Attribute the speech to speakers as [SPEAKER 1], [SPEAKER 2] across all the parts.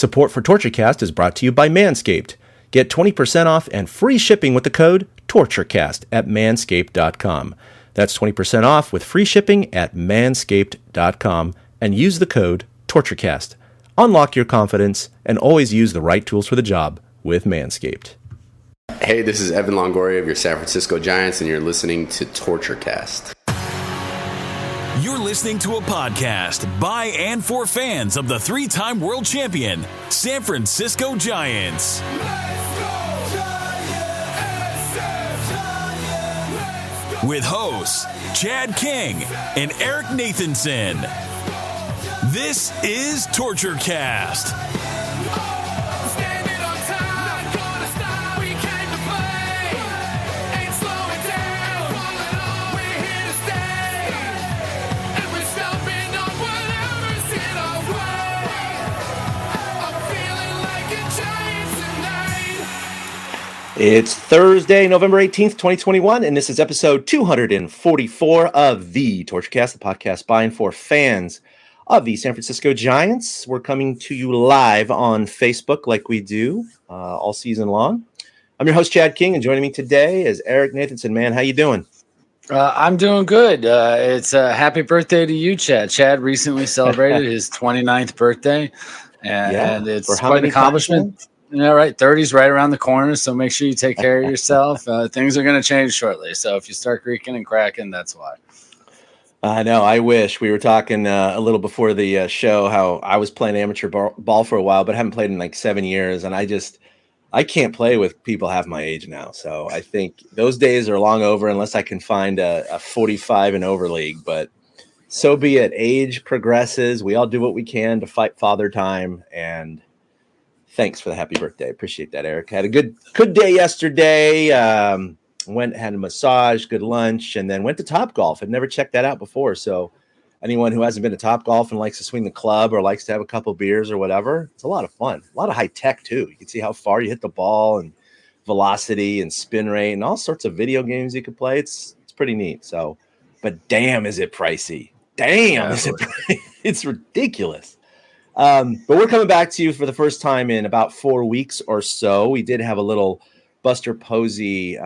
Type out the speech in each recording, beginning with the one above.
[SPEAKER 1] Support for TortureCast is brought to you by Manscaped. Get 20% off and free shipping with the code TORTURECAST at manscaped.com. That's 20% off with free shipping at manscaped.com and use the code TORTURECAST. Unlock your confidence and always use the right tools for the job with Manscaped.
[SPEAKER 2] Hey, this is Evan Longoria of your San Francisco Giants, and you're listening to TortureCast.
[SPEAKER 3] You're listening to a podcast by and for fans of the three-time world champion, San Francisco Giants. With hosts Chad King and Eric Nathanson. This is TortureCast.
[SPEAKER 1] It's Thursday, November 18th, 2021, and this is episode 244 of the TortureCast, the podcast by and for fans of the San Francisco Giants. We're coming to you live on Facebook like we do all season long. I'm your host, Chad King, and joining me today is Eric Nathanson. Man, how you doing?
[SPEAKER 4] I'm doing good. It's a happy birthday to you, Chad. Chad recently celebrated his 29th birthday, and it's quite an accomplishment. Yeah, right. 30's right around the corner, so make sure you take care of yourself. Things are going to change shortly, so if you start creaking and cracking, that's why.
[SPEAKER 1] I know. I wish. We were talking a little before the show how I was playing amateur ball for a while, but I haven't played in like 7 years, and I can't play with people half my age now. So I think those days are long over unless I can find a 45 and over league. But so be it. Age progresses. We all do what we can to fight father time, and thanks for the happy birthday. Appreciate that, Eric. Had a good day yesterday. Had a massage, good lunch, and then went to Topgolf. I'd never checked that out before. So anyone who hasn't been to Topgolf and likes to swing the club or likes to have a couple beers or whatever, it's a lot of fun. A lot of high tech too. You can see how far you hit the ball and velocity and spin rate and all sorts of video games you can play. It's pretty neat. So, but damn, is it pricey? Damn, is it pricey? It's ridiculous. But we're coming back to you for the first time in about 4 weeks or so. We did have a little Buster Posey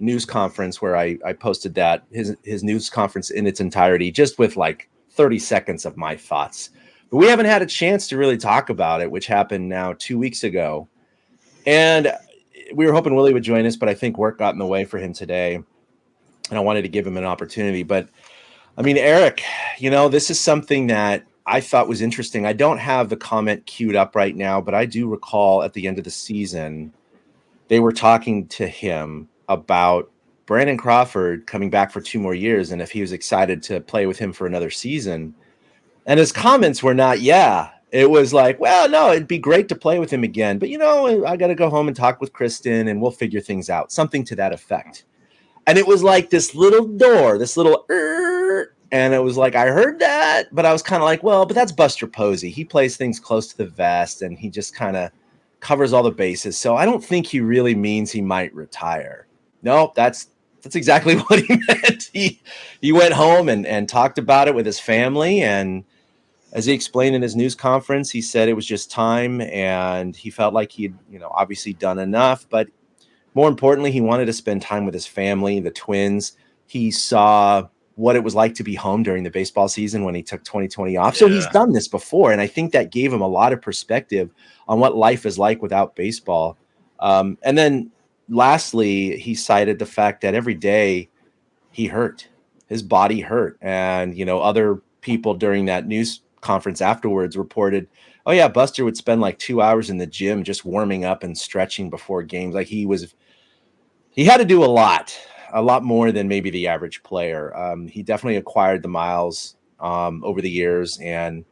[SPEAKER 1] news conference where I posted that his news conference in its entirety, just with like 30 seconds of my thoughts. But we haven't had a chance to really talk about it, which happened now 2 weeks ago. And we were hoping Willie would join us, but I think work got in the way for him today. And I wanted to give him an opportunity. But I mean, Eric, this is something that I thought was interesting. I don't have the comment queued up right now, but I do recall at the end of the season, they were talking to him about Brandon Crawford coming back for 2 more years and if he was excited to play with him for another season. And his comments were not, yeah. It was like, well, no, it'd be great to play with him again. But, I got to go home and talk with Kristen and we'll figure things out. Something to that effect. And it was like this little door, this little and it was like, I heard that, but I was kind of like, well, but that's Buster Posey. He plays things close to the vest and he just kind of covers all the bases. So I don't think he really means he might retire. No, that's exactly what he meant. He went home and talked about it with his family. And as he explained in his news conference, he said it was just time and he felt like he'd, obviously done enough, but more importantly, he wanted to spend time with his family, the Twins. He saw what it was like to be home during the baseball season when he took 2020 off. So he's done this before. And I think that gave him a lot of perspective on what life is like without baseball. And then lastly, he cited the fact that every day he hurt, his body hurt. And, other people during that news conference afterwards reported, oh yeah, Buster would spend like 2 hours in the gym, just warming up and stretching before games. Like he had to do a lot more than maybe the average player. He definitely acquired the miles over the years. And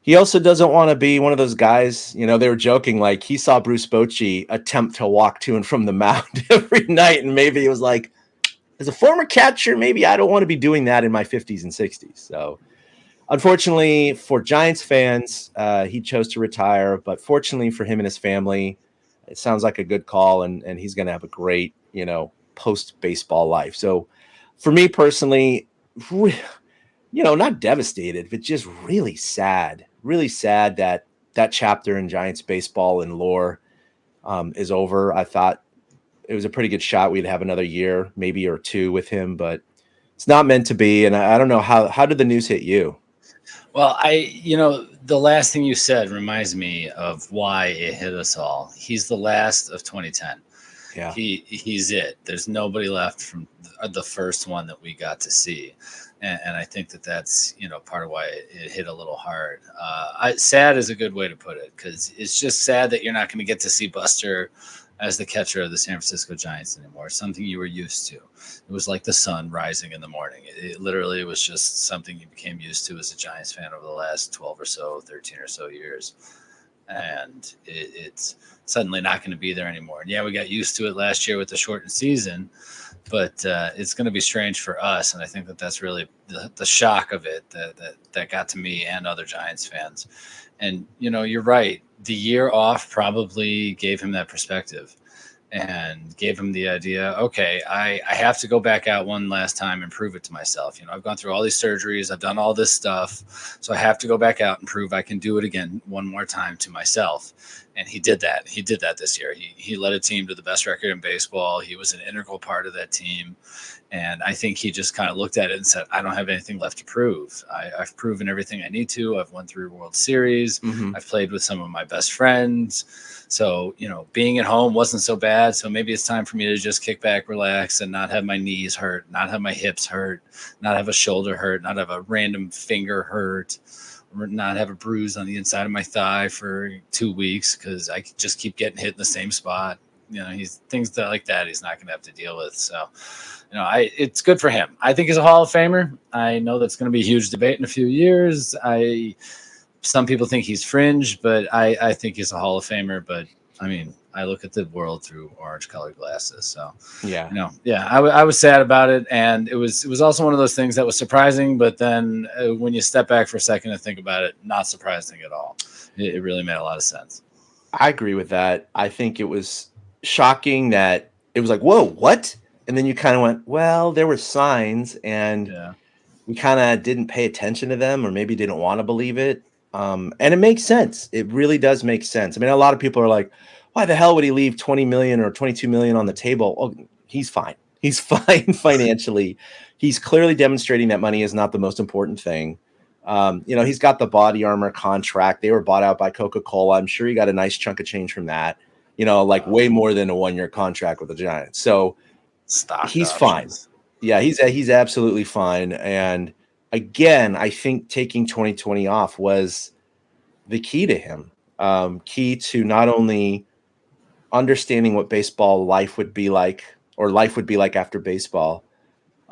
[SPEAKER 1] he also doesn't want to be one of those guys, they were joking, like he saw Bruce Bochy attempt to walk to and from the mound every night. And maybe he was like, as a former catcher, maybe I don't want to be doing that in my 50s and 60s. So unfortunately for Giants fans, he chose to retire. But fortunately for him and his family, it sounds like a good call. And he's going to have a great, post-baseball life. So for me personally, not devastated, but just really sad that that chapter in Giants baseball and lore is over. I thought it was a pretty good shot we'd have another year, maybe or two with him, but it's not meant to be. And I don't know, how did the news hit you?
[SPEAKER 4] Well, the last thing you said reminds me of why it hit us all. He's the last of 2010.
[SPEAKER 1] Yeah.
[SPEAKER 4] He's it. There's nobody left from the first one that we got to see. And I think that's, part of why it hit a little hard. Sad is a good way to put it, because it's just sad that you're not going to get to see Buster as the catcher of the San Francisco Giants anymore. Something you were used to. It was like the sun rising in the morning. It literally was just something you became used to as a Giants fan over the last 12 or so, 13 or so years. And it's suddenly not going to be there anymore. And yeah, we got used to it last year with the shortened season, but it's going to be strange for us. And I think that's really the shock of it that got to me and other Giants fans. And, you're right. The year off probably gave him that perspective and gave him the idea, okay, I have to go back out one last time and prove it to myself. I've gone through all these surgeries. I've done all this stuff. So I have to go back out and prove I can do it again one more time to myself. And he did that. He did that this year. He led a team to the best record in baseball. He was an integral part of that team. And I think he just kind of looked at it and said, I don't have anything left to prove. I've proven everything I need to. I've won 3 World Series. Mm-hmm. I've played with some of my best friends. So, being at home wasn't so bad. So maybe it's time for me to just kick back, relax, and not have my knees hurt, not have my hips hurt, not have a shoulder hurt, not have a random finger hurt, or not have a bruise on the inside of my thigh for 2 weeks because I just keep getting hit in the same spot. Things like that he's not going to have to deal with. So, it's good for him. I think he's a Hall of Famer. I know that's going to be a huge debate in a few years. Some people think he's fringe, but I think he's a Hall of Famer. But I mean, I look at the world through orange-colored glasses. So I was sad about it, and it was also one of those things that was surprising. But then when you step back for a second and think about it, not surprising at all. It really made a lot of sense.
[SPEAKER 1] I agree with that. I think it was shocking that it was like, whoa, what? And then you kind of went, well, there were signs, and we kind of didn't pay attention to them, or maybe didn't want to believe it. And it makes sense. It really does make sense. I mean, a lot of people are like, why the hell would he leave 20 million or 22 million on the table? Oh, he's fine. He's fine financially. He's clearly demonstrating that money is not the most important thing. He's got the body armor contract. They were bought out by Coca-Cola. I'm sure he got a nice chunk of change from that, way more than a 1-year contract with the Giants. So he's fine. Yeah, he's absolutely fine. And again, I think taking 2020 off was the key to him. Key to not only understanding what baseball life would be like, or life would be like after baseball.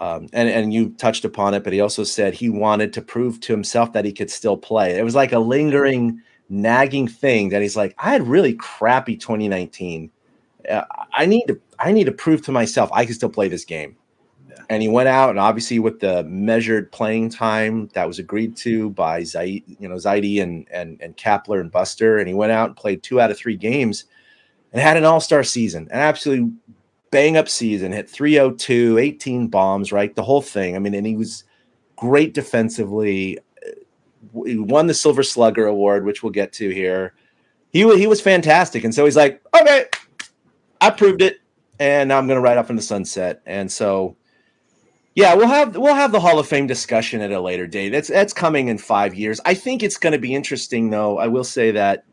[SPEAKER 1] And you touched upon it, but he also said he wanted to prove to himself that he could still play. It was like a lingering, nagging thing that he's like, I had really crappy 2019. I need to prove to myself I can still play this game. And he went out, and obviously with the measured playing time that was agreed to by Zaidi and Kapler and Buster, and he went out and played 2 out of 3 games and had an all-star season, an absolute bang-up season, hit 302, 18 bombs, right? The whole thing. I mean, and he was great defensively. He won the Silver Slugger Award, which we'll get to here. He was fantastic. And so he's like, okay, I proved it, and now I'm going to ride off in the sunset. And so, yeah, we'll have the Hall of Fame discussion at a later date. That's coming in 5 years. I think it's going to be interesting, though. I will say that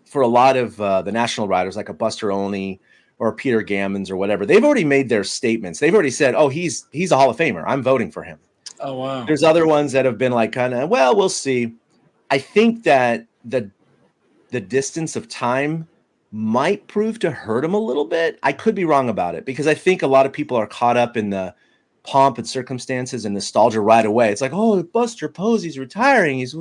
[SPEAKER 1] for a lot of the national writers, like a Buster Olney or Peter Gammons or whatever, they've already made their statements. They've already said, oh, he's a Hall of Famer. I'm voting for him.
[SPEAKER 4] Oh, wow.
[SPEAKER 1] There's other ones that have been like kind of, well, we'll see. I think that the distance of time might prove to hurt him a little bit. I could be wrong about it, because I think a lot of people are caught up in the pomp and circumstances and nostalgia right away. It's like, oh, Buster Posey's retiring. He's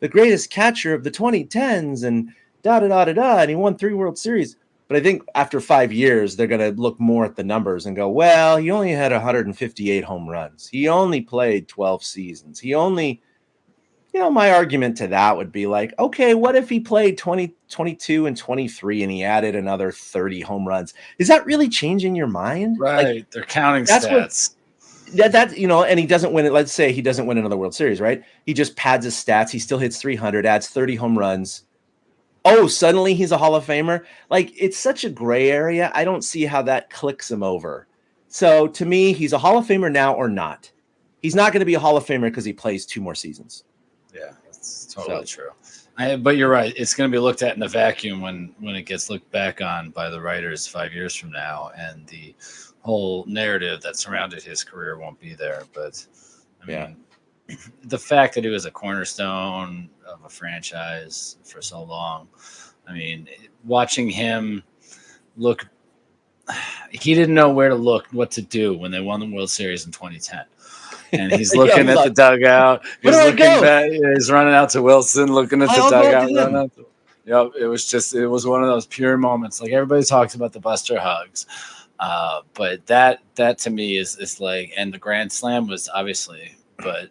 [SPEAKER 1] the greatest catcher of the 2010s and da-da-da-da-da, and he won 3 World Series. But I think after 5 years, they're going to look more at the numbers and go, well, he only had 158 home runs. He only played 12 seasons. He only, my argument to that would be like, okay, what if he played 20, 22, and 23 and he added another 30 home runs? Is that really changing your mind?
[SPEAKER 4] Right. They're counting stats.
[SPEAKER 1] that and he doesn't win it. Let's say he doesn't win another World Series, right? He just pads his stats. He still hits 300, adds 30 home runs. Oh, suddenly he's a Hall of Famer. Like, it's such a gray area. I don't see how that clicks him over. So to me, he's a Hall of Famer now or not. He's not going to be a Hall of Famer because he plays 2 more seasons.
[SPEAKER 4] Yeah, that's totally true. But you're right. It's going to be looked at in a vacuum when it gets looked back on by the writers 5 years from now, and the whole narrative that surrounded his career won't be there. But I mean, the fact that he was a cornerstone of a franchise for so long, I mean, watching him look, he didn't know where to look, what to do when they won the World Series in 2010. And he's looking at the dugout. He's he's running out to Wilson, looking at the dugout. It was one of those pure moments. Like, everybody talks about the Buster hugs. But that to me is like, and the Grand Slam was obviously, but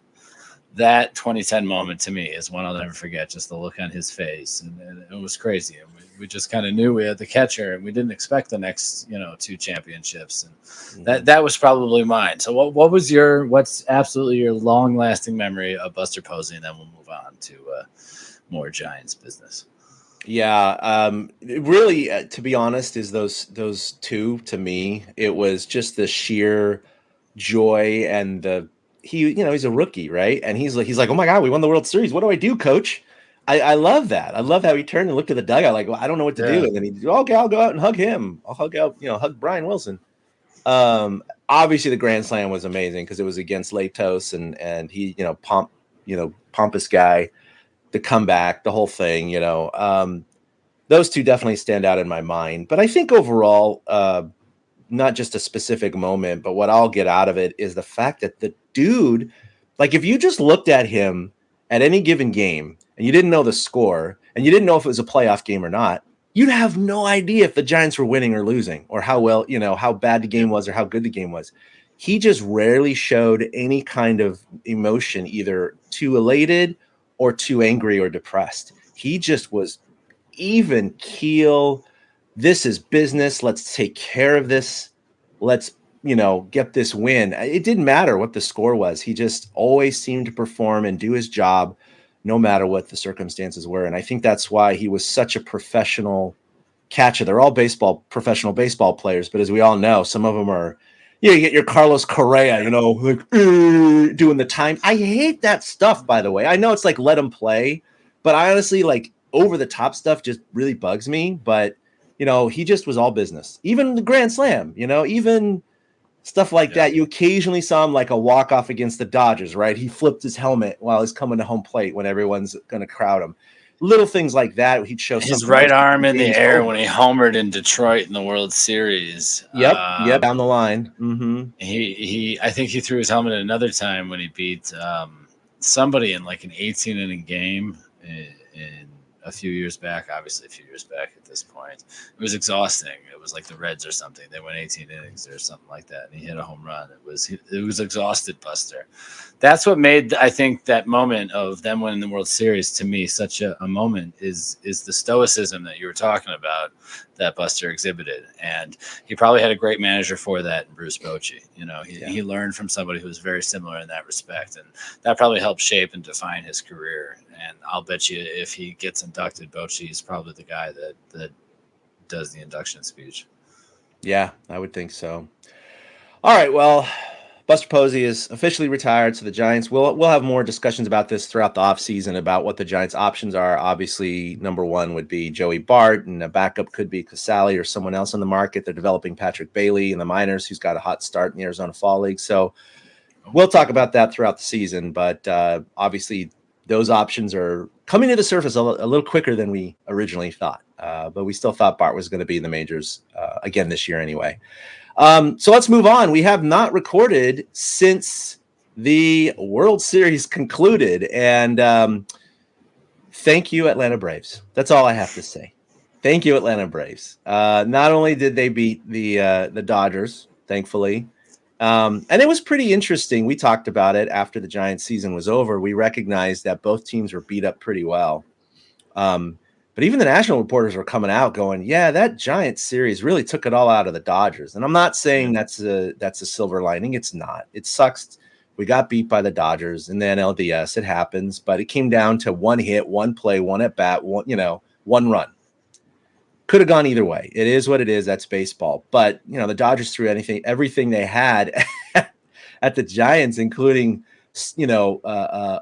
[SPEAKER 4] that 2010 moment to me is one I'll never forget. Just the look on his face, and it was crazy. And we just kind of knew we had the catcher, and we didn't expect the next 2 championships, and that was probably mine. So what's absolutely your long lasting memory of Buster Posey, and then we'll move on to more Giants business.
[SPEAKER 1] Yeah, really, to be honest, is those 2 to me. It was just the sheer joy and he's a rookie, right? And he's like, oh my God, we won the World Series. What do I do, coach? I love that. I love how he turned and looked at the dugout like, well, I don't know what to do. And then okay, I'll go out and hug him. I'll hug Brian Wilson. Obviously the Grand Slam was amazing because it was against Latos and he, pompous guy, the comeback, the whole thing, those 2 definitely stand out in my mind. But I think overall, not just a specific moment, but what I'll get out of it is the fact that the dude, like, if you just looked at him at any given game and you didn't know the score and you didn't know if it was a playoff game or not, you'd have no idea if the Giants were winning or losing, or how well, how bad the game was or how good the game was. He just rarely showed any kind of emotion, either too elated or too angry or depressed. He just was even keel. This is business. Let's take care of this. Let's, get this win. It didn't matter what the score was. He just always seemed to perform and do his job no matter what the circumstances were. And I think that's why he was such a professional catcher. They're all professional baseball players, but as we all know, some of them are, you get your Carlos Correa, doing the time. I hate that stuff, by the way. I know it's like, let him play, but I honestly, like, over the top stuff just really bugs me. But he just was all business. Even the Grand Slam, even stuff like that. You occasionally saw him like a walk-off against the Dodgers, right? He flipped his helmet while he's coming to home plate when everyone's going to crowd him. Little things like that. He'd show
[SPEAKER 4] his right arm in the air when he homered in Detroit in the World Series.
[SPEAKER 1] Yep, down the line.
[SPEAKER 4] Mm-hmm. I think he threw his helmet another time when he beat somebody in like an 18-inning game in a few years back, obviously a few years back at this point. It was exhausting. It was like the Reds or something. They went 18 innings or something like that, and he hit a home run. It was exhausted, Buster. That's what made, I think, that moment of them winning the World Series to me such a moment is the stoicism that you were talking about that Buster exhibited. And he probably had a great manager for that in Bruce Bochy. He learned from somebody who was very similar in that respect, and that probably helped shape and define his career. And I'll bet you if he gets inducted, Bochy is probably the guy that does the induction speech.
[SPEAKER 1] Yeah, I would think so. All right, well, Buster Posey is officially retired, so the Giants we'll have more discussions about this throughout the offseason about what the Giants' options are. Obviously, number one would be Joey Bart, and a backup could be Casale or someone else on the market. They're developing Patrick Bailey in the minors, who's got a hot start in the Arizona Fall League. So we'll talk about that throughout the season, but obviously those options are coming to the surface a little quicker than we originally thought. But we still thought Bart was going to be in the majors again this year anyway. So let's move on. We have not recorded since the World Series concluded. And thank you, Atlanta Braves. That's all I have to say. Thank you, Atlanta Braves. Not only did they beat the Dodgers, thankfully, and it was pretty interesting. We talked about it after the Giants season was over. We recognized that both teams were beat up pretty well. But even the national reporters were coming out going, yeah, that Giants series really took it all out of the Dodgers. And I'm not saying that's a silver lining. It's not. It sucks. We got beat by the Dodgers and then LDS. It happens, but it came down to one hit, one play, one at bat, one run. Could have gone either way. It is what it is. That's baseball. But the Dodgers threw everything they had at the Giants, including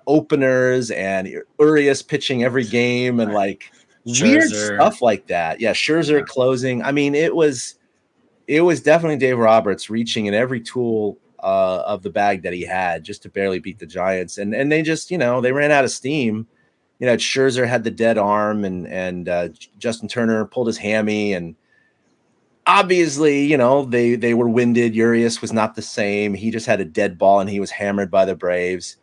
[SPEAKER 1] openers and Urias pitching every game and like weird stuff like that. Yeah, Scherzer closing. I mean, it was definitely Dave Roberts reaching in every tool of the bag that he had just to barely beat the Giants, and they just they ran out of steam. Scherzer had the dead arm, and Justin Turner pulled his hammy, and obviously, they were winded. Urias was not the same. He just had a dead ball, and he was hammered by the Braves.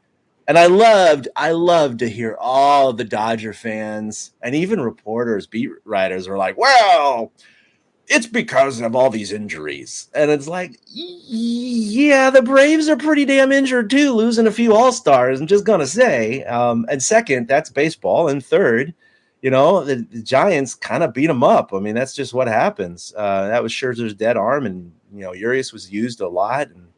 [SPEAKER 1] And I loved to hear all the Dodger fans and even reporters, beat writers were like, well, it's because of all these injuries. And it's like, yeah, the Braves are pretty damn injured too, losing a few all-stars, I'm just going to say. And second, that's baseball. And third, the Giants kind of beat them up. I mean, that's just what happens. That was Scherzer's dead arm, and, Urias was used a lot. And,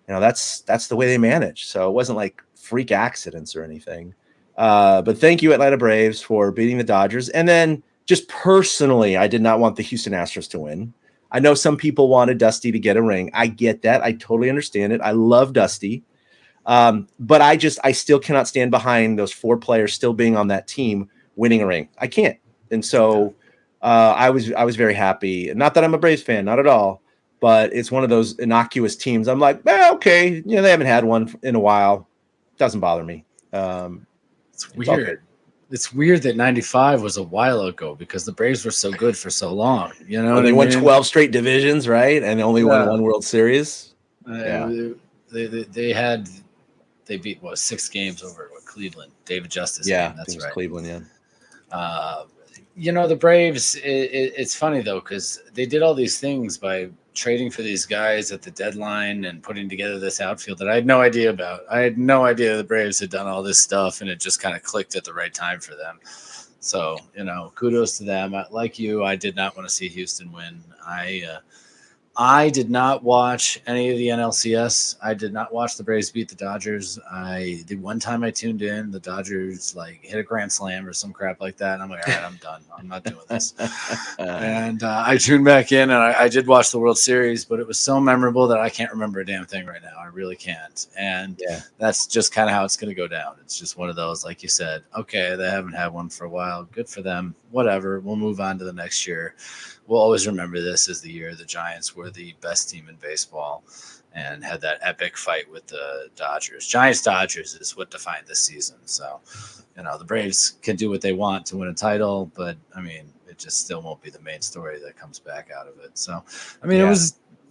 [SPEAKER 1] that's the way they manage. So it wasn't like freak accidents or anything. But thank you, Atlanta Braves, for beating the Dodgers. And then just personally, I did not want the Houston Astros to win. I know some people wanted Dusty to get a ring. I get that. I totally understand it. I love Dusty. But I still cannot stand behind those 4 players still being on that team winning a ring. I can't. And so I was very happy. Not that I'm a Braves fan, not at all. But it's one of those innocuous teams. I'm like, okay, they haven't had one in a while. Doesn't bother me.
[SPEAKER 4] It's weird. It's weird that 95 was a while ago because the Braves were so good for so long.
[SPEAKER 1] They won 12 straight divisions, right? And only won one World Series.
[SPEAKER 4] They beat 6 games over Cleveland. David Justice.
[SPEAKER 1] Yeah,
[SPEAKER 4] that's right.
[SPEAKER 1] Cleveland. Yeah.
[SPEAKER 4] The Braves. It's funny though because they did all these things by trading for these guys at the deadline and putting together this outfield that I had no idea about. I had no idea the Braves had done all this stuff, and it just kind of clicked at the right time for them. So, kudos to them. Like you, I did not want to see Houston win. I did not watch any of the NLCS. I did not watch the Braves beat the Dodgers. The one time I tuned in, the Dodgers hit a grand slam or some crap like that. And I'm like, all right, I'm done. I'm not doing this. And I tuned back in, and I did watch the World Series, but it was so memorable that I can't remember a damn thing right now. I really can't. And that's just kind of how it's going to go down. It's just one of those, like you said, okay, they haven't had one for a while. Good for them. Whatever. We'll move on to the next year. We'll always remember this as the year the Giants were the best team in baseball and had that epic fight with the Dodgers. Giants-Dodgers is what defined this season. So, the Braves can do what they want to win a title, but, I mean, it just still won't be the main story that comes back out of it. So, I mean, it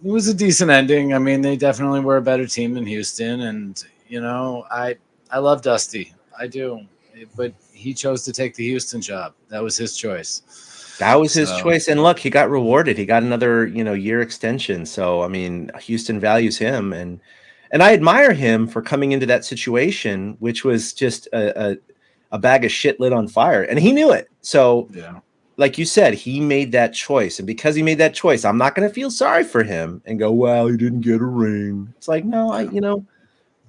[SPEAKER 4] was a decent ending. I mean, they definitely were a better team than Houston, and, I love Dusty. I do. But he chose to take the Houston job. That was his choice.
[SPEAKER 1] That was his choice. And look, he got rewarded. He got another, year extension. So, I mean, Houston values him. And I admire him for coming into that situation, which was just a bag of shit lit on fire. And he knew it. So, like you said, he made that choice. And because he made that choice, I'm not going to feel sorry for him and go, well, he didn't get a ring. It's like, no,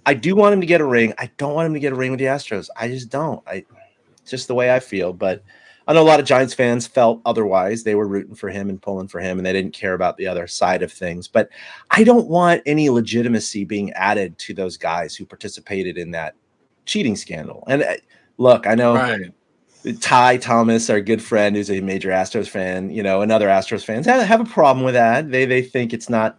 [SPEAKER 1] I do want him to get a ring. I don't want him to get a ring with the Astros. I just don't. It's just the way I feel. But I know a lot of Giants fans felt otherwise. They were rooting for him and pulling for him, and they didn't care about the other side of things. But I don't want any legitimacy being added to those guys who participated in that cheating scandal. And look, I know Ty Thomas, our good friend, who's a major Astros fan, and other Astros fans have a problem with that. They think it's not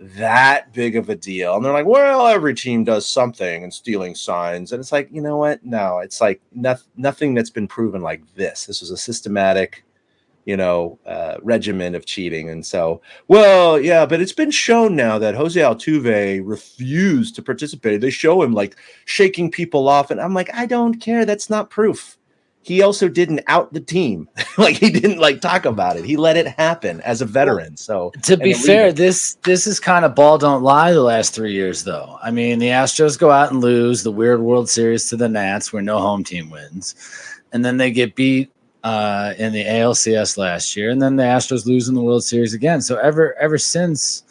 [SPEAKER 1] that big of a deal. And they're like, well, every team does something and stealing signs. And it's like, you know what? No, it's like nothing that's been proven like this. This was a systematic, regimen of cheating. And so, well, yeah, but it's been shown now that Jose Altuve refused to participate. They show him shaking people off. And I'm like, I don't care. That's not proof. He also didn't out the team. He didn't talk about it. He let it happen as a veteran. So
[SPEAKER 4] to be fair, this is kind of ball don't lie the last 3 years, though. I mean, the Astros go out and lose the weird World Series to the Nats where no home team wins. And then they get beat in the ALCS last year, and then the Astros losing the World Series again. So ever since,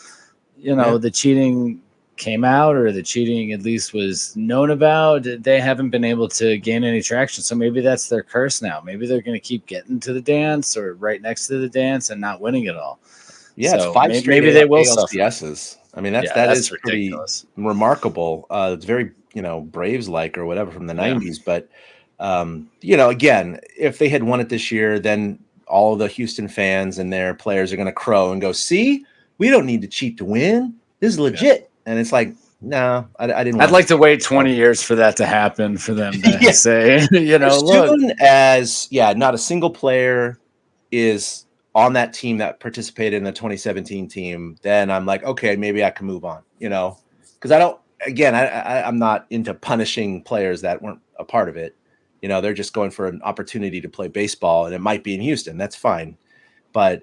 [SPEAKER 4] the cheating came out, or the cheating at least was known about, they haven't been able to gain any traction. So maybe that's their curse now. Maybe they're going to keep getting to the dance or right next to the dance and not winning it all.
[SPEAKER 1] Yeah,
[SPEAKER 4] so
[SPEAKER 1] it's 5 straight
[SPEAKER 4] maybe they will
[SPEAKER 1] ALCSs. I mean, that is
[SPEAKER 4] ridiculous.
[SPEAKER 1] Pretty remarkable. It's very, Braves like or whatever from the 90s. But, again, if they had won it this year, then all of the Houston fans and their players are going to crow and go, see, we don't need to cheat to win. This is legit. Yeah. And it's like, no, I didn't.
[SPEAKER 4] I'd like to wait 20 years for that to happen, for them to say,
[SPEAKER 1] as soon as not a single player is on that team that participated in the 2017 team, then I'm like, okay, maybe I can move on, because I'm not into punishing players that weren't a part of it. They're just going for an opportunity to play baseball, and it might be in Houston. That's fine. But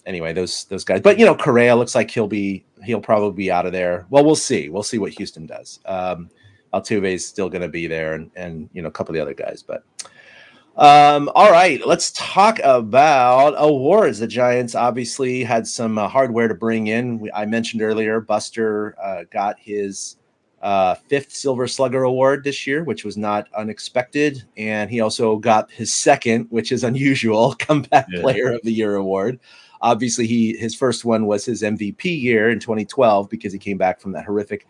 [SPEAKER 1] anyway, those guys. But Correa looks like he'll probably be out of there. Well, we'll see. We'll see what Houston does. Altuve is still going to be there, and a couple of the other guys. But all right, let's talk about awards. The Giants obviously had some hardware to bring in. I mentioned earlier, Buster got his 5th Silver Slugger Award this year, which was not unexpected. And he also got his 2nd, which is unusual, Comeback Player of the Year award. Obviously, his first one was his MVP year in 2012 because he came back from that horrific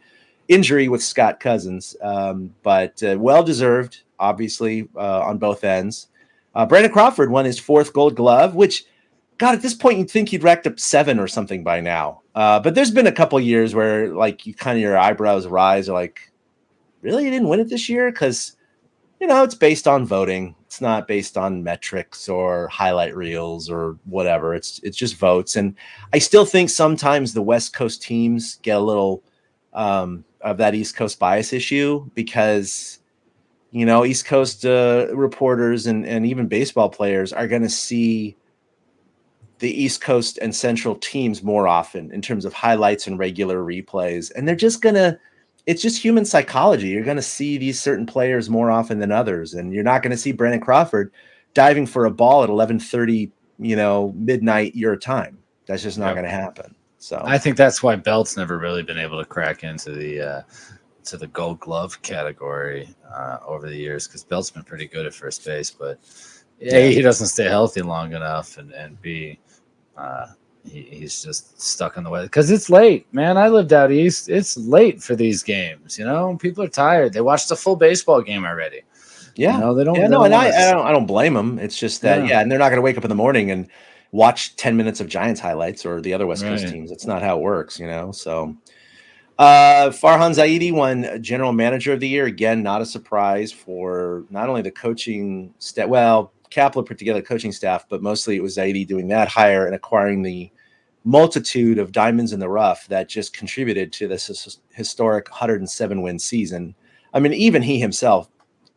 [SPEAKER 1] injury with Scott Cousins. But well-deserved, obviously, on both ends. Brandon Crawford won his 4th Gold Glove, which, God, at this point, you'd think he'd racked up 7 or something by now. But there's been a couple years where, like, your eyebrows rise, or like, really, you didn't win it this year? Because, it's based on voting. It's not based on metrics or highlight reels or whatever. It's just votes. And I still think sometimes the West Coast teams get a little of that East Coast bias issue because, East Coast reporters and even baseball players are going to see the East Coast and Central teams more often in terms of highlights and regular replays. And they're just it's just human psychology. You're going to see these certain players more often than others. And you're not going to see Brandon Crawford diving for a ball at 11:30, midnight your time. That's just not going to happen. So
[SPEAKER 4] I think that's why Belt's never really been able to crack into the Gold Glove category over the years, because Belt's been pretty good at first base, but A, he doesn't stay healthy long enough, and B, he's just stuck in the way because it's late, man. I lived out east. It's late for these games. People are tired. They watched a full baseball game already.
[SPEAKER 1] Yeah,
[SPEAKER 4] they don't.
[SPEAKER 1] Yeah, no, and I don't blame them. It's just that, and they're not going to wake up in the morning and watch 10 minutes of Giants highlights or the other West Coast teams. That's not how it works, So, Farhan Zaidi won General Manager of the Year again. Not a surprise for not only the coaching staff. Well, Kapler put together the coaching staff, but mostly it was Zaidi doing that hire and acquiring the multitude of diamonds in the rough that just contributed to this historic 107 win season. I mean, even he himself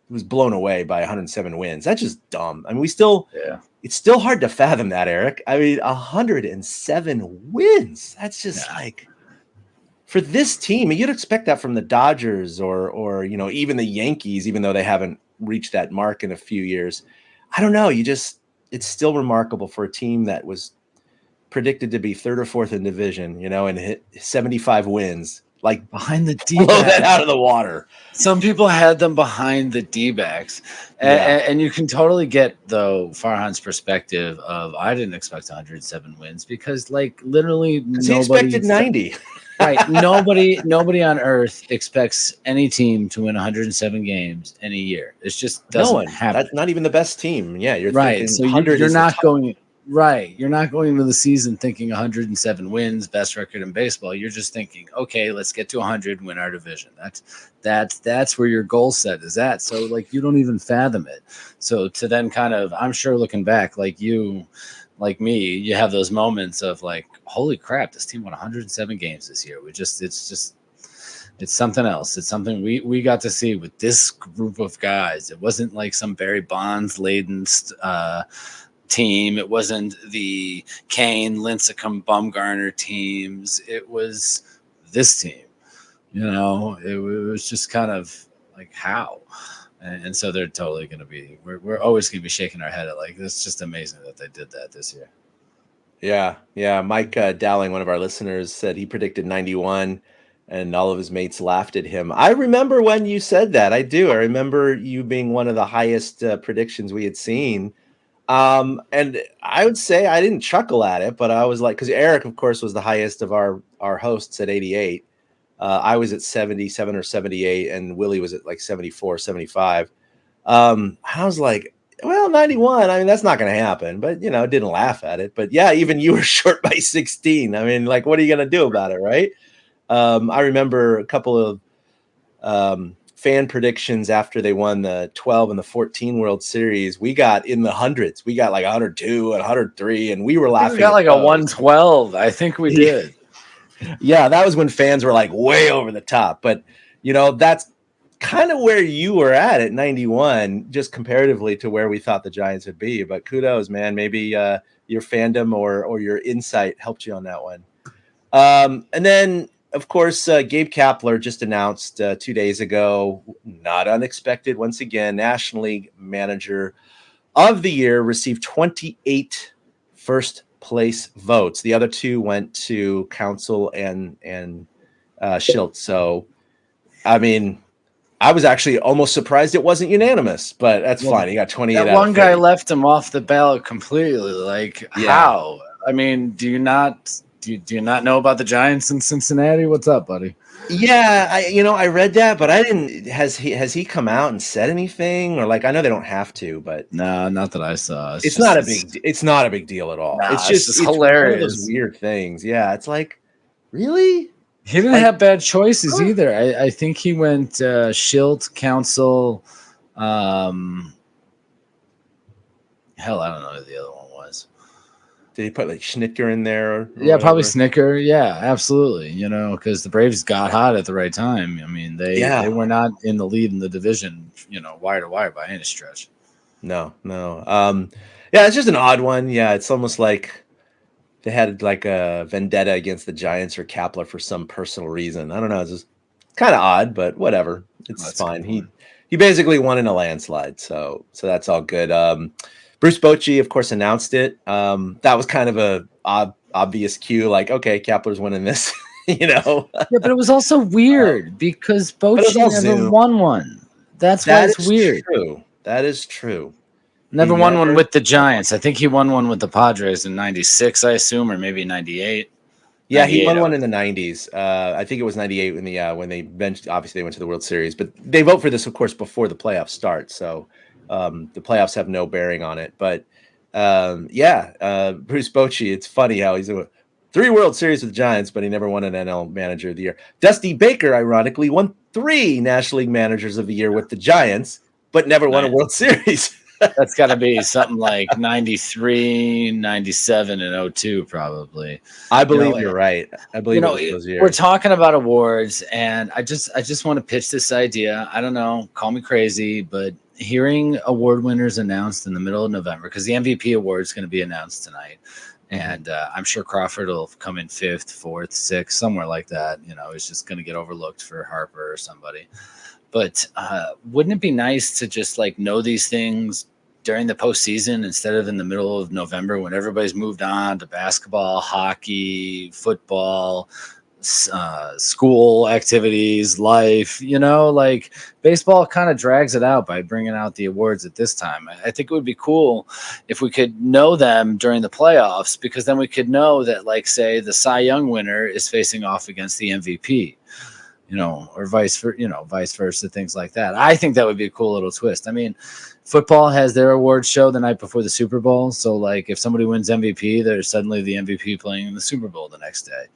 [SPEAKER 1] was blown away by 107 wins. That's just dumb. I mean, it's still hard to fathom that, Eric. I mean, 107 wins. That's just like, for this team, you'd expect that from the Dodgers or even the Yankees, even though they haven't reached that mark in a few years. I don't know. It's still remarkable for a team that was predicted to be 3rd or 4th in division, and hit 75 wins, like
[SPEAKER 4] behind the
[SPEAKER 1] D-backs. Blow that out of the water.
[SPEAKER 4] Some people had them behind the D-backs, and you can totally get, though, Farhan's perspective of, I didn't expect 107 wins because, like, literally nobody
[SPEAKER 1] expected 90.
[SPEAKER 4] Right. Nobody on earth expects any team to win 107 games in a year. It just doesn't happen.
[SPEAKER 1] That's not even the best team. Yeah, you're
[SPEAKER 4] right. So you're not going right. You're not going into the season thinking 107 wins, best record in baseball. You're just thinking, okay, let's get to 100, win our division. That's where your goal set is at. So like you don't even fathom it. So to then kind of, I'm sure looking back, like you, like me, you have those moments of like, holy crap, this team won 107 games this year. It's something else. It's something we got to see with this group of guys. It wasn't like some Barry Bonds laden team. It wasn't the Kane, Lincecum, Bumgarner teams. It was this team. It was just kind of like how. And so they're totally going to be. We're always going to be shaking our head at like it's just amazing that they did that this year.
[SPEAKER 1] Yeah. Mike Dowling, one of our listeners, said he predicted 91, and all of his mates laughed at him. I remember when you said that. I do. I remember you being one of the highest predictions we had seen. And I would say I didn't chuckle at it, but I was like, because Eric, of course, was the highest of our hosts at 88. I was at 77 or 78, and Willie was at like 74, 75. I was like, well, 91. I mean, that's not going to happen, but didn't laugh at it. But yeah, even you were short by 16. I mean, like, what are you going to do about it, right? I remember a couple of fan predictions after they won the 12 and the 14 World Series. We got in the hundreds. We got like 102 and 103, and we were laughing.
[SPEAKER 4] We got like a 112. I think we did.
[SPEAKER 1] Yeah, that was when fans were like way over the top. But that's kind of where you were at 91, just comparatively to where we thought the Giants would be. But kudos, man. Maybe your fandom or your insight helped you on that one. And then, of course, Gabe Kapler just announced 2 days ago, not unexpected, once again, National League Manager of the Year, received 28 first place votes. The other two went to Council and Schilt. So, I mean, I was actually almost surprised it wasn't unanimous, but that's fine. He got 28.
[SPEAKER 4] That one guy left him off the ballot completely. Like, how? I mean, do you not know about the Giants in Cincinnati? What's up, buddy?
[SPEAKER 1] Yeah, I read that, but I didn't. Has he come out and said anything, or like I know they don't have to, but
[SPEAKER 4] no, not that I saw.
[SPEAKER 1] It's not a big deal at all.
[SPEAKER 4] Nah,
[SPEAKER 1] it's just
[SPEAKER 4] hilarious.
[SPEAKER 1] One of those weird things. Yeah, it's like, really.
[SPEAKER 4] He didn't have bad choices either. I think he went Schilt, Council. Hell, I don't know who the other one was.
[SPEAKER 1] Did he put like Schnittger in there?
[SPEAKER 4] Yeah, probably Snicker. Yeah, absolutely. Because the Braves got hot at the right time. I mean, they were not in the lead in the division, wire to wire by any stretch.
[SPEAKER 1] No. Yeah, it's just an odd one. Yeah, it's almost like they had like a vendetta against the Giants or Kapler for some personal reason. I don't know. It's just kind of odd, but whatever. It's fine. He basically won in a landslide, so that's all good. Bruce Bochy, of course, announced it. That was kind of a obvious cue, like, okay, Kapler's winning this, Yeah,
[SPEAKER 4] but it was also weird because Bochy never won one. That's why it's weird.
[SPEAKER 1] True. That is true.
[SPEAKER 4] Never won one with the Giants. I think he won one with the Padres in 96, I assume, or maybe 98.
[SPEAKER 1] Yeah, he won one in the 90s. I think it was 98 when they benched. Obviously, they went to the World Series, but they vote for this, of course, before the playoffs start. So the playoffs have no bearing on it. But Bruce Bochy, it's funny how he's in 3 World Series with the Giants, but he never won an NL Manager of the Year. Dusty Baker, ironically, won 3 National League Managers of the Year with the Giants, but never won a World Series.
[SPEAKER 4] That's got to be something like 93, 97, and 02, probably.
[SPEAKER 1] I believe you're right. I believe it was those years.
[SPEAKER 4] We're talking about awards, and I just want to pitch this idea. I don't know, call me crazy, but hearing award winners announced in the middle of November, because the MVP award is going to be announced tonight, and I'm sure Crawford will come in 5th, 4th, 6th, somewhere like that. He's just going to get overlooked for Harper or somebody. But wouldn't it be nice to just like know these things during the postseason instead of in the middle of November when everybody's moved on to basketball, hockey, football, school activities, life, like baseball kind of drags it out by bringing out the awards at this time. I think it would be cool if we could know them during the playoffs, because then we could know that, like, say the Cy Young winner is facing off against the MVP. Or vice versa, things like that. I think that would be a cool little twist. I mean, football has their awards show the night before the Super Bowl. So, like, if somebody wins MVP, there's suddenly the MVP playing in the Super Bowl the next day.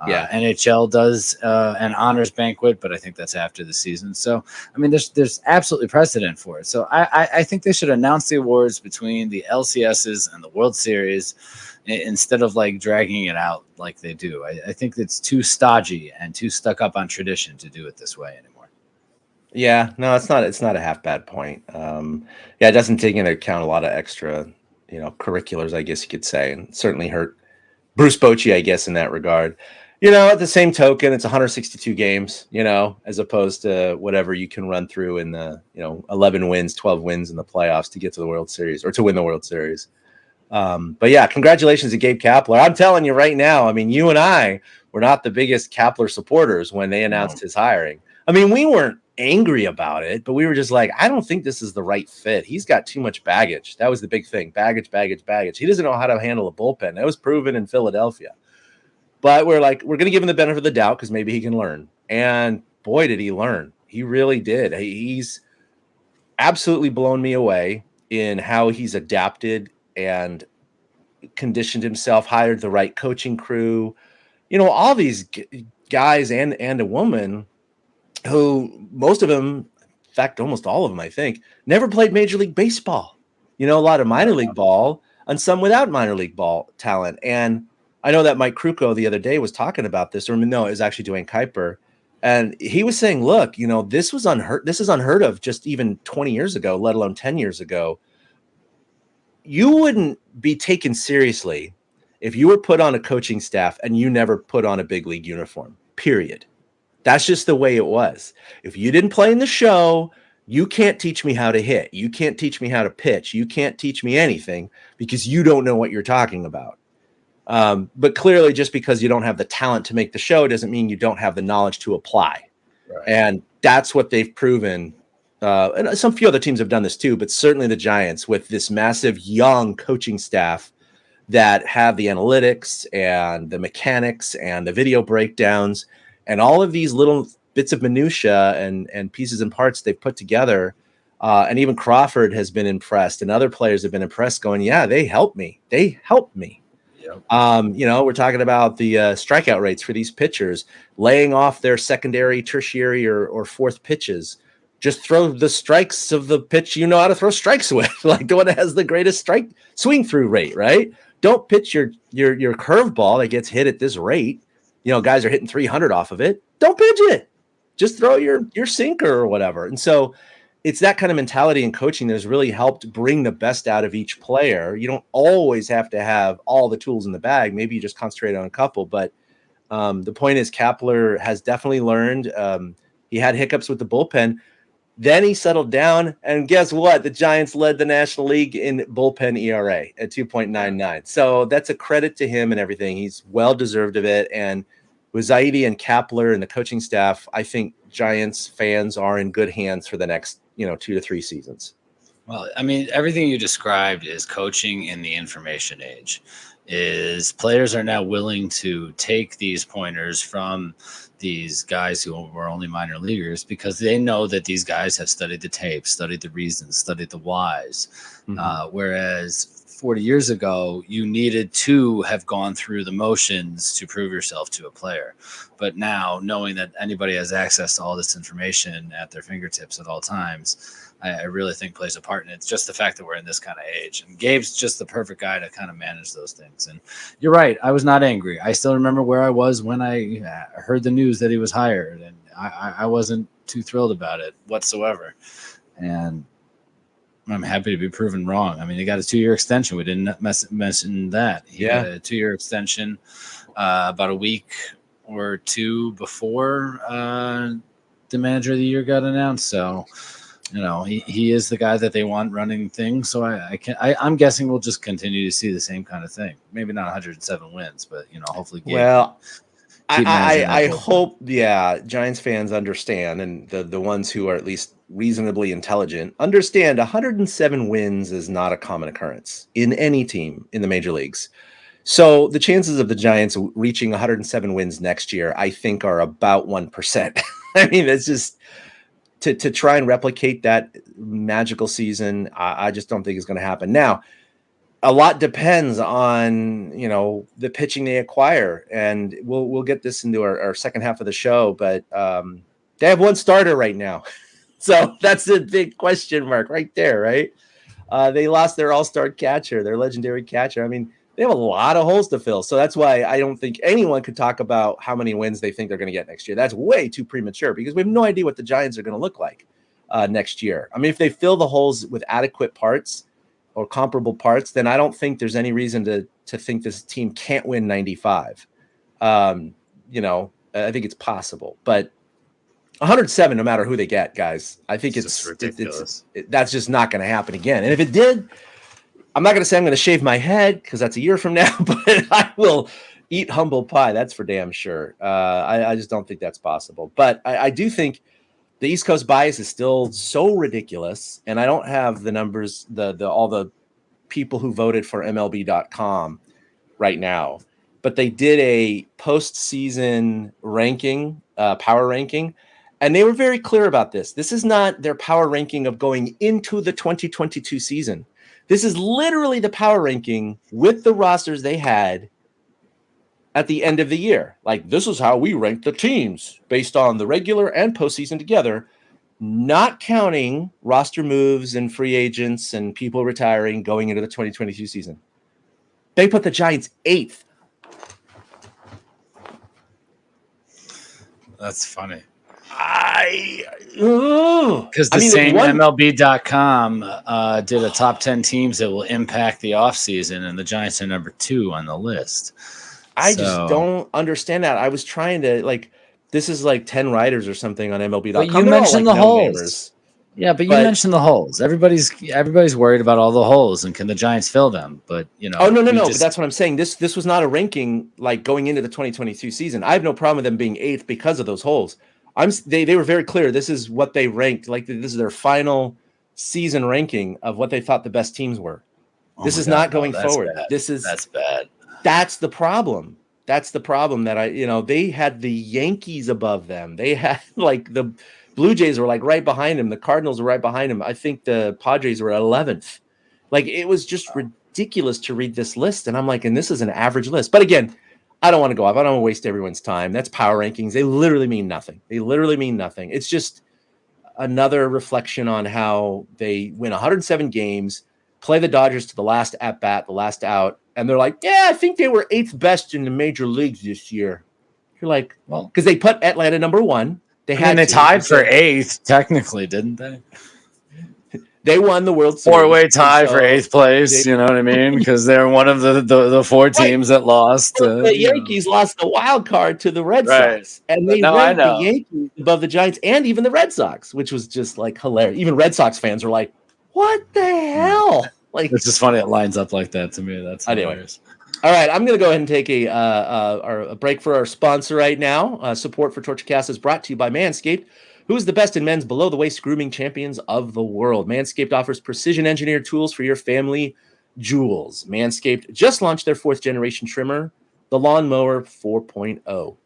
[SPEAKER 4] NHL does an honors banquet, but I think that's after the season. So, I mean, there's absolutely precedent for it. So I think they should announce the awards between the LCSs and the World Series instead of like dragging it out like they do. I think it's too stodgy and too stuck up on tradition to do it this way anymore.
[SPEAKER 1] Yeah, no, it's not a half bad point. It doesn't take into account a lot of extra, curriculars, I guess you could say, and certainly hurt Bruce Bochy, I guess, in that regard. At the same token, it's 162 games, as opposed to whatever you can run through in the, 11 wins, 12 wins in the playoffs to get to the World Series or to win the World Series. But yeah, congratulations to Gabe Kapler. I'm telling you right now, I mean, you and I were not the biggest Kapler supporters when they announced his hiring. I mean, we weren't angry about it, but we were just like, I don't think this is the right fit. He's got too much baggage. That was the big thing. Baggage. He doesn't know how to handle a bullpen. That was proven in Philadelphia. But we're like, we're going to give him the benefit of the doubt because maybe he can learn. And boy, did he learn. He really did. He's absolutely blown me away in how he's adapted and conditioned himself, hired the right coaching crew. All these guys and a woman who most of them, in fact, almost all of them, I think, never played Major League Baseball. A lot of minor league ball and some without minor league ball talent. And I know that Mike Krukow the other day was talking about this, or no, it was actually Dwayne Kuiper. And he was saying, look, this is unheard of just even 20 years ago, let alone 10 years ago. You wouldn't be taken seriously if you were put on a coaching staff and you never put on a big league uniform, period. That's just the way it was. If you didn't play in the show, you can't teach me how to hit. You can't teach me how to pitch. You can't teach me anything because you don't know what you're talking about. But clearly, just because you don't have the talent to make the show doesn't mean you don't have the knowledge to apply. Right. And that's what they've proven. And some few other teams have done this too, but certainly the Giants with this massive young coaching staff that have the analytics and the mechanics and the video breakdowns and all of these little bits of minutia and pieces and parts they've put together. And even Crawford has been impressed and other players have been impressed going, yeah, they helped me. Yep. We're talking about the strikeout rates for these pitchers, laying off their secondary, tertiary, or fourth pitches. Just throw the strikes of the pitch you know how to throw strikes with, like the one that has the greatest strike swing through rate, right? Don't pitch your curveball that gets hit at this rate. Guys are hitting 300 off of it. Don't pitch it. Just throw your sinker or whatever. And so it's that kind of mentality and coaching that has really helped bring the best out of each player. You don't always have to have all the tools in the bag. Maybe you just concentrate on a couple. But the point is, Kapler has definitely learned. He had hiccups with the bullpen. Then he settled down, and guess what? The Giants led the National League in bullpen ERA at 2.99. So that's a credit to him and everything. He's well deserved of it. And with Zaidi and Kapler and the coaching staff, I think Giants fans are in good hands for the next 2 to 3 seasons.
[SPEAKER 4] Well, I mean, everything you described is coaching in the information age. Is players are now willing to take these pointers from these guys who were only minor leaguers because they know that these guys have studied the tape, studied the reasons, studied the whys. Mm-hmm. Whereas 40 years ago, you needed to have gone through the motions to prove yourself to a player. But now, knowing that anybody has access to all this information at their fingertips at all times, I really think plays a part in it. It's just the fact that we're in this kind of age. And Gabe's just the perfect guy to kind of manage those things. And you're right. I was not angry. I still remember where I was when I heard the news that he was hired. And I wasn't too thrilled about it whatsoever. And I'm happy to be proven wrong. I mean, he got a 2-year extension. We didn't mention that. He got a 2-year extension about a week or two before the manager of the year got announced. So, he is the guy that they want running things. So I'm guessing we'll just continue to see the same kind of thing. Maybe not 107 wins, but hopefully.
[SPEAKER 1] I hope, Giants fans understand, and the ones who are at least reasonably intelligent understand 107 wins is not a common occurrence in any team in the major leagues. So the chances of the Giants reaching 107 wins next year, I think, are about 1%. I mean, it's just to try and replicate that magical season. I just don't think it's going to happen. Now, a lot depends on, the pitching they acquire. And we'll get this into our second half of the show, but they have one starter right now. So that's a big question mark right there, right? They lost their all-star catcher, their legendary catcher. I mean, they have a lot of holes to fill. So that's why I don't think anyone could talk about how many wins they think they're going to get next year. That's way too premature because we have no idea what the Giants are going to look like next year. I mean, if they fill the holes with adequate parts or comparable parts, then I don't think there's any reason to think this team can't win 95. I think it's possible, but 107, no matter who they get, guys, I think
[SPEAKER 4] it's ridiculous.
[SPEAKER 1] That's just not going to happen again. And if it did, I'm not going to say I'm going to shave my head because that's a year from now, but I will eat humble pie. That's for damn sure. I just don't think that's possible. But I do think the East Coast bias is still so ridiculous, and I don't have the numbers, all the people who voted for MLB.com right now, but they did a postseason ranking, power ranking, and they were very clear about this. This is not their power ranking of going into the 2022 season. This is literally the power ranking with the rosters they had at the end of the year. Like, this is how we rank the teams based on the regular and postseason together, not counting roster moves and free agents and people retiring going into the 2022 season. They put the Giants 8th.
[SPEAKER 4] That's funny.
[SPEAKER 1] Because
[SPEAKER 4] the same MLB.com did a top 10 teams that will impact the offseason, and the Giants are number 2 on the list.
[SPEAKER 1] I just don't understand that. I was trying to, this is 10 writers or something on MLB.com.
[SPEAKER 4] But you mentioned the holes. Yeah, but you mentioned the holes. Everybody's worried about all the holes, and can the Giants fill them? But
[SPEAKER 1] Oh, no. But that's what I'm saying. This was not a ranking going into the 2022 season. I have no problem with them being 8th because of those holes. They were very clear. This is what they ranked. This is their final season ranking of what they thought the best teams were. This is not going forward.
[SPEAKER 4] Bad. That's bad.
[SPEAKER 1] That's the problem. That's the problem that they had the Yankees above them. They had the Blue Jays were right behind him. The Cardinals were right behind him. I think the Padres were at 11th. It was just ridiculous to read this list. And I'm and this is an average list. But again, I don't want to go off. I don't want to waste everyone's time. That's power rankings. They literally mean nothing. It's just another reflection on how they win 107 games, play the Dodgers to the last at bat, the last out. And they're yeah, I think they were 8th best in the major leagues this year. You're well, because they put Atlanta number 1. They
[SPEAKER 4] tied for 8th, technically, didn't they?
[SPEAKER 1] They won the World Series.
[SPEAKER 4] 4-way tie for 8th place. You know what I mean? Because they're one of the 4 teams that lost.
[SPEAKER 1] The Yankees lost the wild card to the Red Sox, and they ranked the Yankees above the Giants and even the Red Sox, which was just hilarious. Even Red Sox fans were "What the hell?"
[SPEAKER 4] It's just funny. It lines up like that to me. That's hilarious.
[SPEAKER 1] All right, I'm going to go ahead and take a break for our sponsor right now. Support for TortureCast is brought to you by Manscaped, who is the best in men's below-the-waist grooming champions of the world. Manscaped offers precision-engineered tools for your family jewels. Manscaped just launched their 4th-generation trimmer, the Lawnmower 4.0.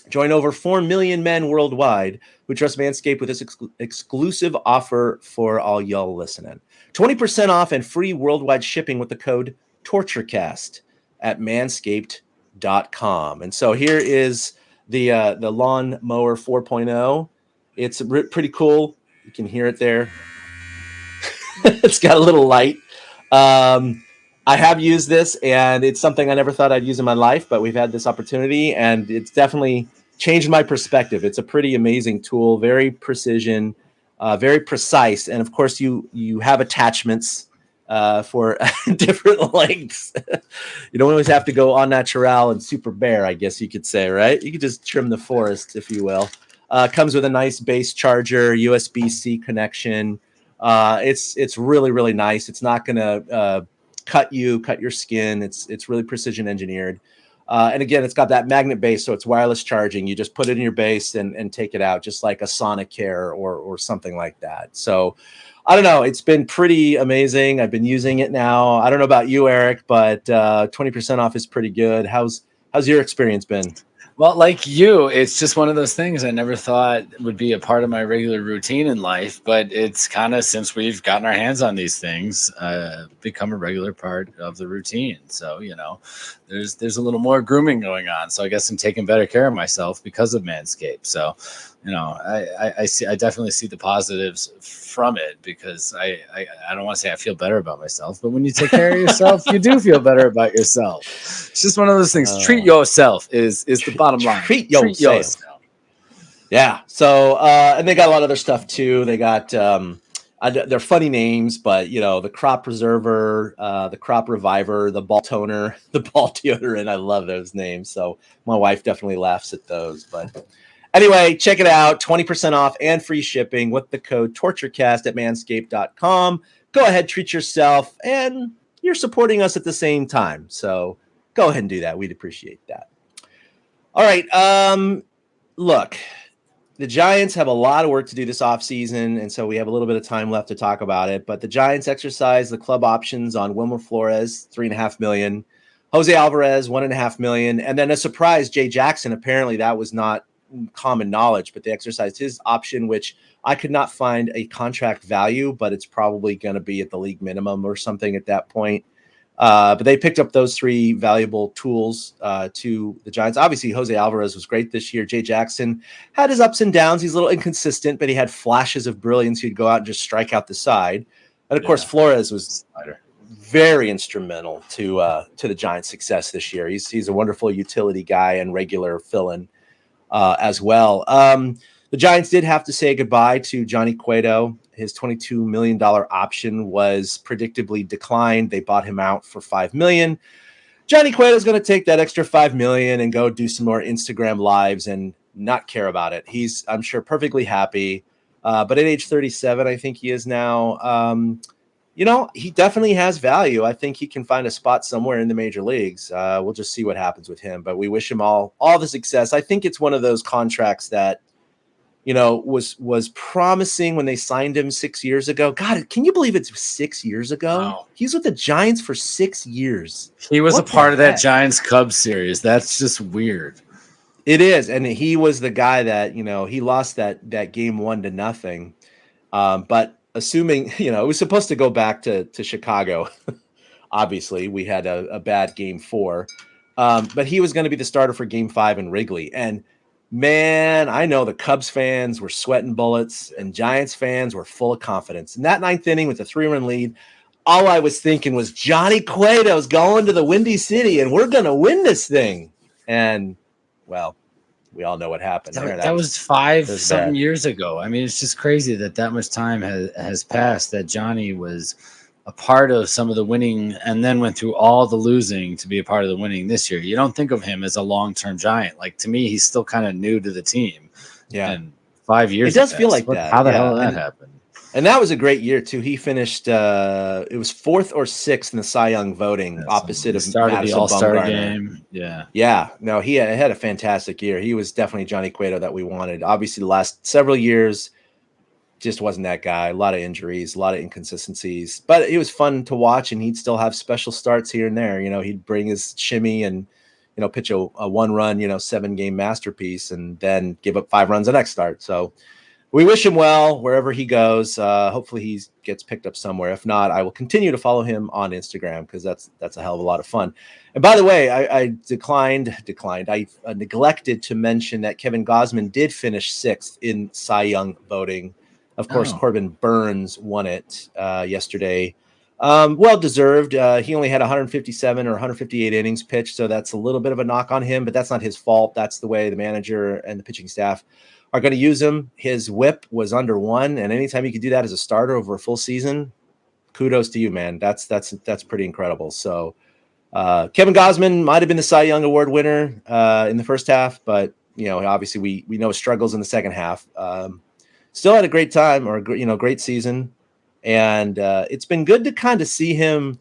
[SPEAKER 1] Join over 4 million men worldwide who trust Manscaped with this exclusive offer for all y'all listening. 20% off and free worldwide shipping with the code TortureCast at manscaped.com. And so here is the Lawnmower 4.0. It's pretty cool. You can hear it there. It's got a little light. I have used this, and it's something I never thought I'd use in my life, but we've had this opportunity, and it's definitely changed my perspective. It's a pretty amazing tool, very precision, very precise. And of course, you have attachments for different lengths. You don't always have to go on natural and super bare, I guess you could say, right? You could just trim the forest, if you will. Comes with a nice base charger, USB-C connection. It's really, really nice. It's not going to cut your skin. It's really precision engineered. And again, it's got that magnet base, so it's wireless charging. You just put it in your base and take it out, just like a Sonicare or something like that. So I don't know. It's been pretty amazing. I've been using it now. I don't know about you, Eric, but 20% off is pretty good. How's your experience been?
[SPEAKER 4] Well, like you, it's just one of those things I never thought would be a part of my regular routine in life, but it's kind of, since we've gotten our hands on these things, become a regular part of the routine. So, there's a little more grooming going on. So I guess I'm taking better care of myself because of Manscaped. So, I definitely see the positives from it, because I don't want to say I feel better about myself, but when you take care of yourself, you do feel better about yourself. It's just one of those things. Treat yourself is the bottom line.
[SPEAKER 1] Treat yourself. Yeah. So, and they got a lot of other stuff too. They got They're funny names, but the crop preserver, the crop reviver, the ball toner, the ball deodorant. I love those names. So my wife definitely laughs at those. But anyway, check it out. 20% off and free shipping with the code TortureCast at manscaped.com. Go ahead, treat yourself, and you're supporting us at the same time. So go ahead and do that. We'd appreciate that. All right. Look. The Giants have a lot of work to do this offseason, and so we have a little bit of time left to talk about it. But the Giants exercised the club options on Wilmer Flores, $3.5 million, Jose Alvarez, $1.5 million, and then a surprise, Jay Jackson. Apparently, that was not common knowledge, but they exercised his option, which I could not find a contract value, but it's probably going to be at the league minimum or something at that point. But they picked up those three valuable tools to the Giants. Obviously, Jose Alvarez was great this year. Jay Jackson had his ups and downs. He's a little inconsistent, but he had flashes of brilliance. He'd go out and just strike out the side. And, of course, Flores was very instrumental to the Giants' success this year. He's a wonderful utility guy and regular fill-in as well. The Giants did have to say goodbye to Johnny Cueto. His $22 million option was predictably declined. They bought him out for $5 million. Johnny Cueto is going to take that extra $5 million and go do some more Instagram lives and not care about it. He's, I'm sure, perfectly happy. But at age 37, I think he is now. He definitely has value. I think he can find a spot somewhere in the major leagues. We'll just see what happens with him. But we wish him all the success. I think it's one of those contracts that was promising when they signed him 6 years ago. God, can you believe it's 6 years ago?
[SPEAKER 4] Wow.
[SPEAKER 1] He's with the Giants for 6 years.
[SPEAKER 4] He was a part of that Giants Cubs series. That's just weird.
[SPEAKER 1] It is. And he was the guy that, he lost that game 1-0. But assuming, it was supposed to go back to Chicago. Obviously, we had a bad game 4. But he was going to be the starter for game 5 in Wrigley. And man, I know the Cubs fans were sweating bullets and Giants fans were full of confidence. In that 9th inning with a 3-run lead, all I was thinking was Johnny Cueto's going to the Windy City and we're going to win this thing. And, well, we all know what happened.
[SPEAKER 4] That was 5-something years ago. I mean, it's just crazy that much time has passed, that Johnny was a part of some of the winning and then went through all the losing to be a part of the winning this year. You don't think of him as a long-term Giant. Like, to me, he's still kind of new to the team.
[SPEAKER 1] Yeah.
[SPEAKER 4] And 5 years.
[SPEAKER 1] It does feel like that.
[SPEAKER 4] How the hell did that happen?
[SPEAKER 1] And that was a great year too. He finished it was 4th or 6th in the Cy Young voting, opposite of
[SPEAKER 4] the All-Star game.
[SPEAKER 1] Yeah. No, he had a fantastic year. He was definitely Johnny Cueto that we wanted. Obviously, the last several years just wasn't that guy. A lot of injuries, a lot of inconsistencies, but it was fun to watch, and he'd still have special starts here and there. He'd bring his shimmy and pitch a 1-run 7-game masterpiece, and then give up 5 runs the next start. So we wish him well wherever he goes. Hopefully he gets picked up somewhere. If not, I will continue to follow him on Instagram because that's a hell of a lot of fun. And by the way, I neglected to mention that Kevin Gausman did finish 6th in Cy Young voting. Of course, Corbin Burns won it yesterday. Well deserved. He only had 157 or 158 innings pitched, so that's a little bit of a knock on him, but that's not his fault. That's the way the manager and the pitching staff are going to use him. His whip was under 1, and anytime you could do that as a starter over a full season, kudos to you, man. That's pretty incredible. So Kevin Gausman might have been the Cy Young Award winner in the first half, but obviously we know struggles in the second half. Still had a great time, or great season, and it's been good to kind of see him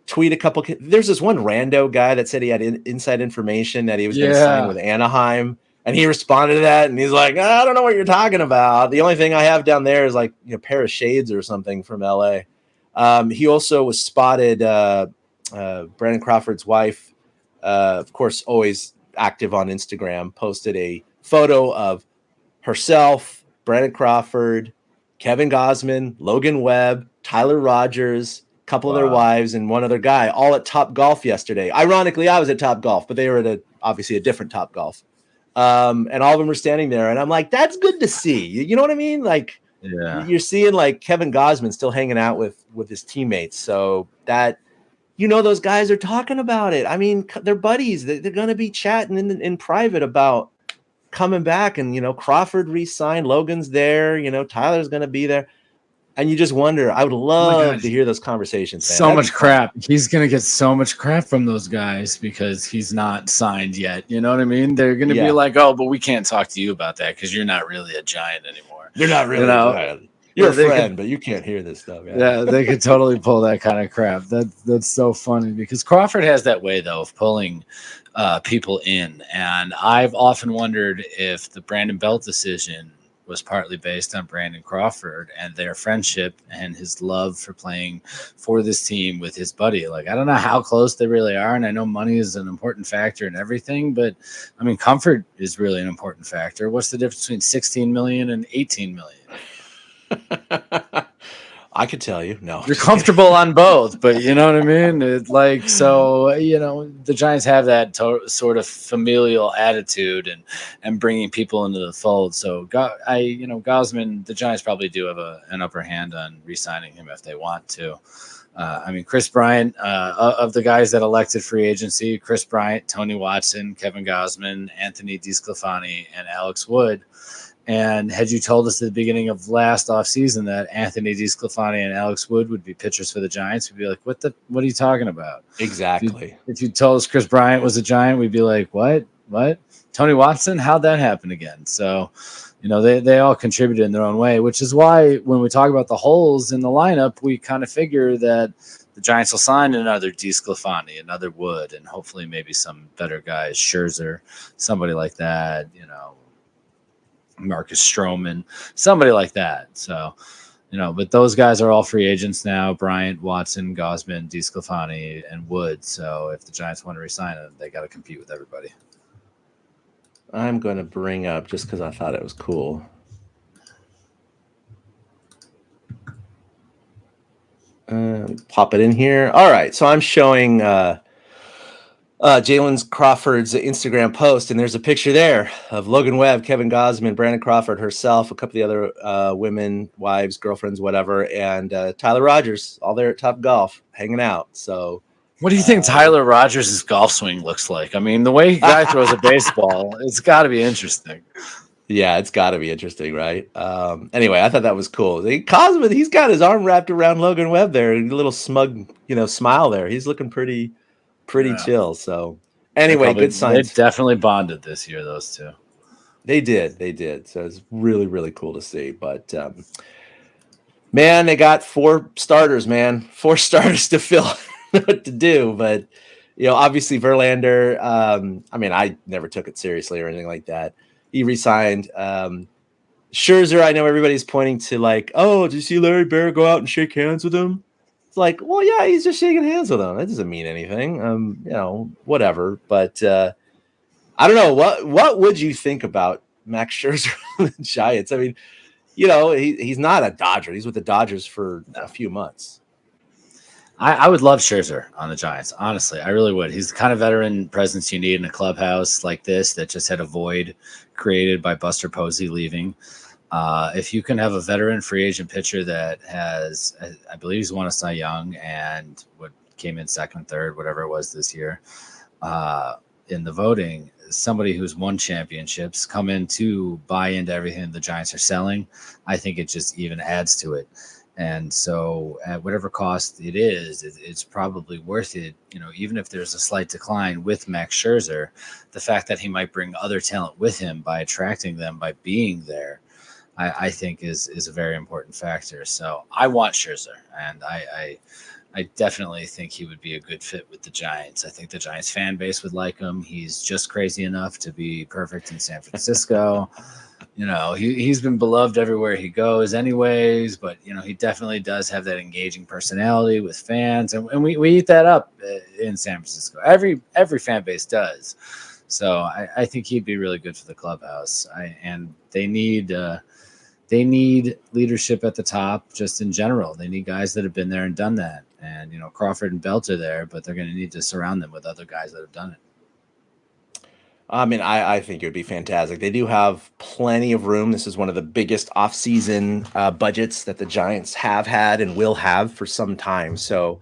[SPEAKER 1] tweet a couple. There's this one rando guy that said he had inside information that he was going to sign with Anaheim. And he responded to that, and he's like, I don't know what you're talking about. The only thing I have down there is like a pair of shades or something from LA. He also was spotted, Brandon Crawford's wife, of course, always active on Instagram, posted a photo of herself, Brandon Crawford, Kevin Gausman, Logan Webb, Tyler Rogers, a couple of their wives, and one other guy, all at Top Golf yesterday. Ironically, I was at Top Golf, but they were at obviously a different Top Golf. And all of them were standing there, and I'm like, that's good to see. You know what I mean? Like, you're seeing like Kevin Gausman still hanging out with his teammates. So that, those guys are talking about it. I mean, they're buddies. They're going to be chatting in private about coming back, and, Crawford re-signed, Logan's there, Tyler's going to be there. And you just wonder, I would love to hear those conversations. Man.
[SPEAKER 4] So much crap. He's going to get so much crap from those guys because he's not signed yet. You know what I mean? They're going to be like, oh, but we can't talk to you about that because you're not really a Giant anymore.
[SPEAKER 1] You're not really a Giant. You're a friend, but you can't hear this stuff.
[SPEAKER 4] Yeah, they could totally pull that kind of crap. That's so funny because Crawford has that way, though, of pulling people in. And I've often wondered if the Brandon Belt decision was partly based on Brandon Crawford and their friendship and his love for playing for this team with his buddy. Like, I don't know how close they really are. And I know money is an important factor in everything, but I mean, comfort is really an important factor. What's the difference between 16 million and 18 million?
[SPEAKER 1] I could tell you. No,
[SPEAKER 4] you're comfortable on both, but you know what I mean? The Giants have that sort of familial attitude and bringing people into the fold. So Gausman, the Giants probably do have an upper hand on re-signing him if they want to. Chris Bryant, of the guys that elected free agency, Chris Bryant, Tony Watson, Kevin Gausman, Anthony DeSclafani, and Alex Wood. And had you told us at the beginning of last offseason that Anthony DeSclafani and Alex Wood would be pitchers for the Giants, we'd be like, what are you talking about?
[SPEAKER 1] Exactly.
[SPEAKER 4] If you told us Chris Bryant was a Giant, we'd be like, what? Tony Watson? How'd that happen again? So, they all contributed in their own way, which is why when we talk about the holes in the lineup, we kind of figure that the Giants will sign another DeSclafani, another Wood, and hopefully maybe some better guys, Scherzer, somebody like that, Marcus Stroman, somebody like that. So, but those guys are all free agents now. Bryant, Watson, Gausman, DeSclafani, and Wood. So if the Giants want to resign them, they got to compete with everybody.
[SPEAKER 1] I'm going to bring up, just because I thought it was cool, pop it in here. All right, so I'm showing Jalen Crawford's Instagram post, and there's a picture there of Logan Webb, Kevin Gausman, Brandon Crawford, herself, a couple of the other women, wives, girlfriends, whatever, and Tyler Rogers, all there at Top Golf, hanging out. So,
[SPEAKER 4] what do you think Tyler Rogers' golf swing looks like? I mean, the way the guy throws a baseball, it's got to be interesting.
[SPEAKER 1] Yeah, it's got to be interesting, right? Anyway, I thought that was cool. Gausman, he's got his arm wrapped around Logan Webb there, a little smug, smile there. He's looking pretty chill. So anyway, good signs.
[SPEAKER 4] They definitely bonded this year, those two.
[SPEAKER 1] They did. So it's really, really cool to see. But man, they got 4 starters, to fill what to do. But obviously Verlander, I never took it seriously or anything like that. He re-signed. Scherzer, I know everybody's pointing to like, oh, did you see Larry Baer go out and shake hands with him? It's like, well, yeah, he's just shaking hands with him. That doesn't mean anything. Whatever. But I don't know. What would you think about Max Scherzer on the Giants? I mean, he's not a Dodger. He's with the Dodgers for a few months.
[SPEAKER 4] I would love Scherzer on the Giants. Honestly, I really would. He's the kind of veteran presence you need in a clubhouse like this that just had a void created by Buster Posey leaving. If you can have a veteran free agent pitcher that has, I believe he's won a Cy Young and what came in second, third, whatever it was this year, in the voting, somebody who's won championships come in to buy into everything the Giants are selling, I think it just even adds to it. And so at whatever cost it is, it's probably worth it, even if there's a slight decline with Max Scherzer, the fact that he might bring other talent with him by attracting them, by being there, I think is a very important factor. So I want Scherzer, and I definitely think he would be a good fit with the Giants. I think the Giants fan base would like him. He's just crazy enough to be perfect in San Francisco. He's been beloved everywhere he goes anyways, but, he definitely does have that engaging personality with fans. And we eat that up in San Francisco. Every fan base does. So I think he'd be really good for the clubhouse. And they need leadership at the top just in general. They need guys that have been there and done that. And, Crawford and Belt are there, but they're going to need to surround them with other guys that have done it.
[SPEAKER 1] I think it would be fantastic. They do have plenty of room. This is one of the biggest off-season budgets that the Giants have had and will have for some time. So,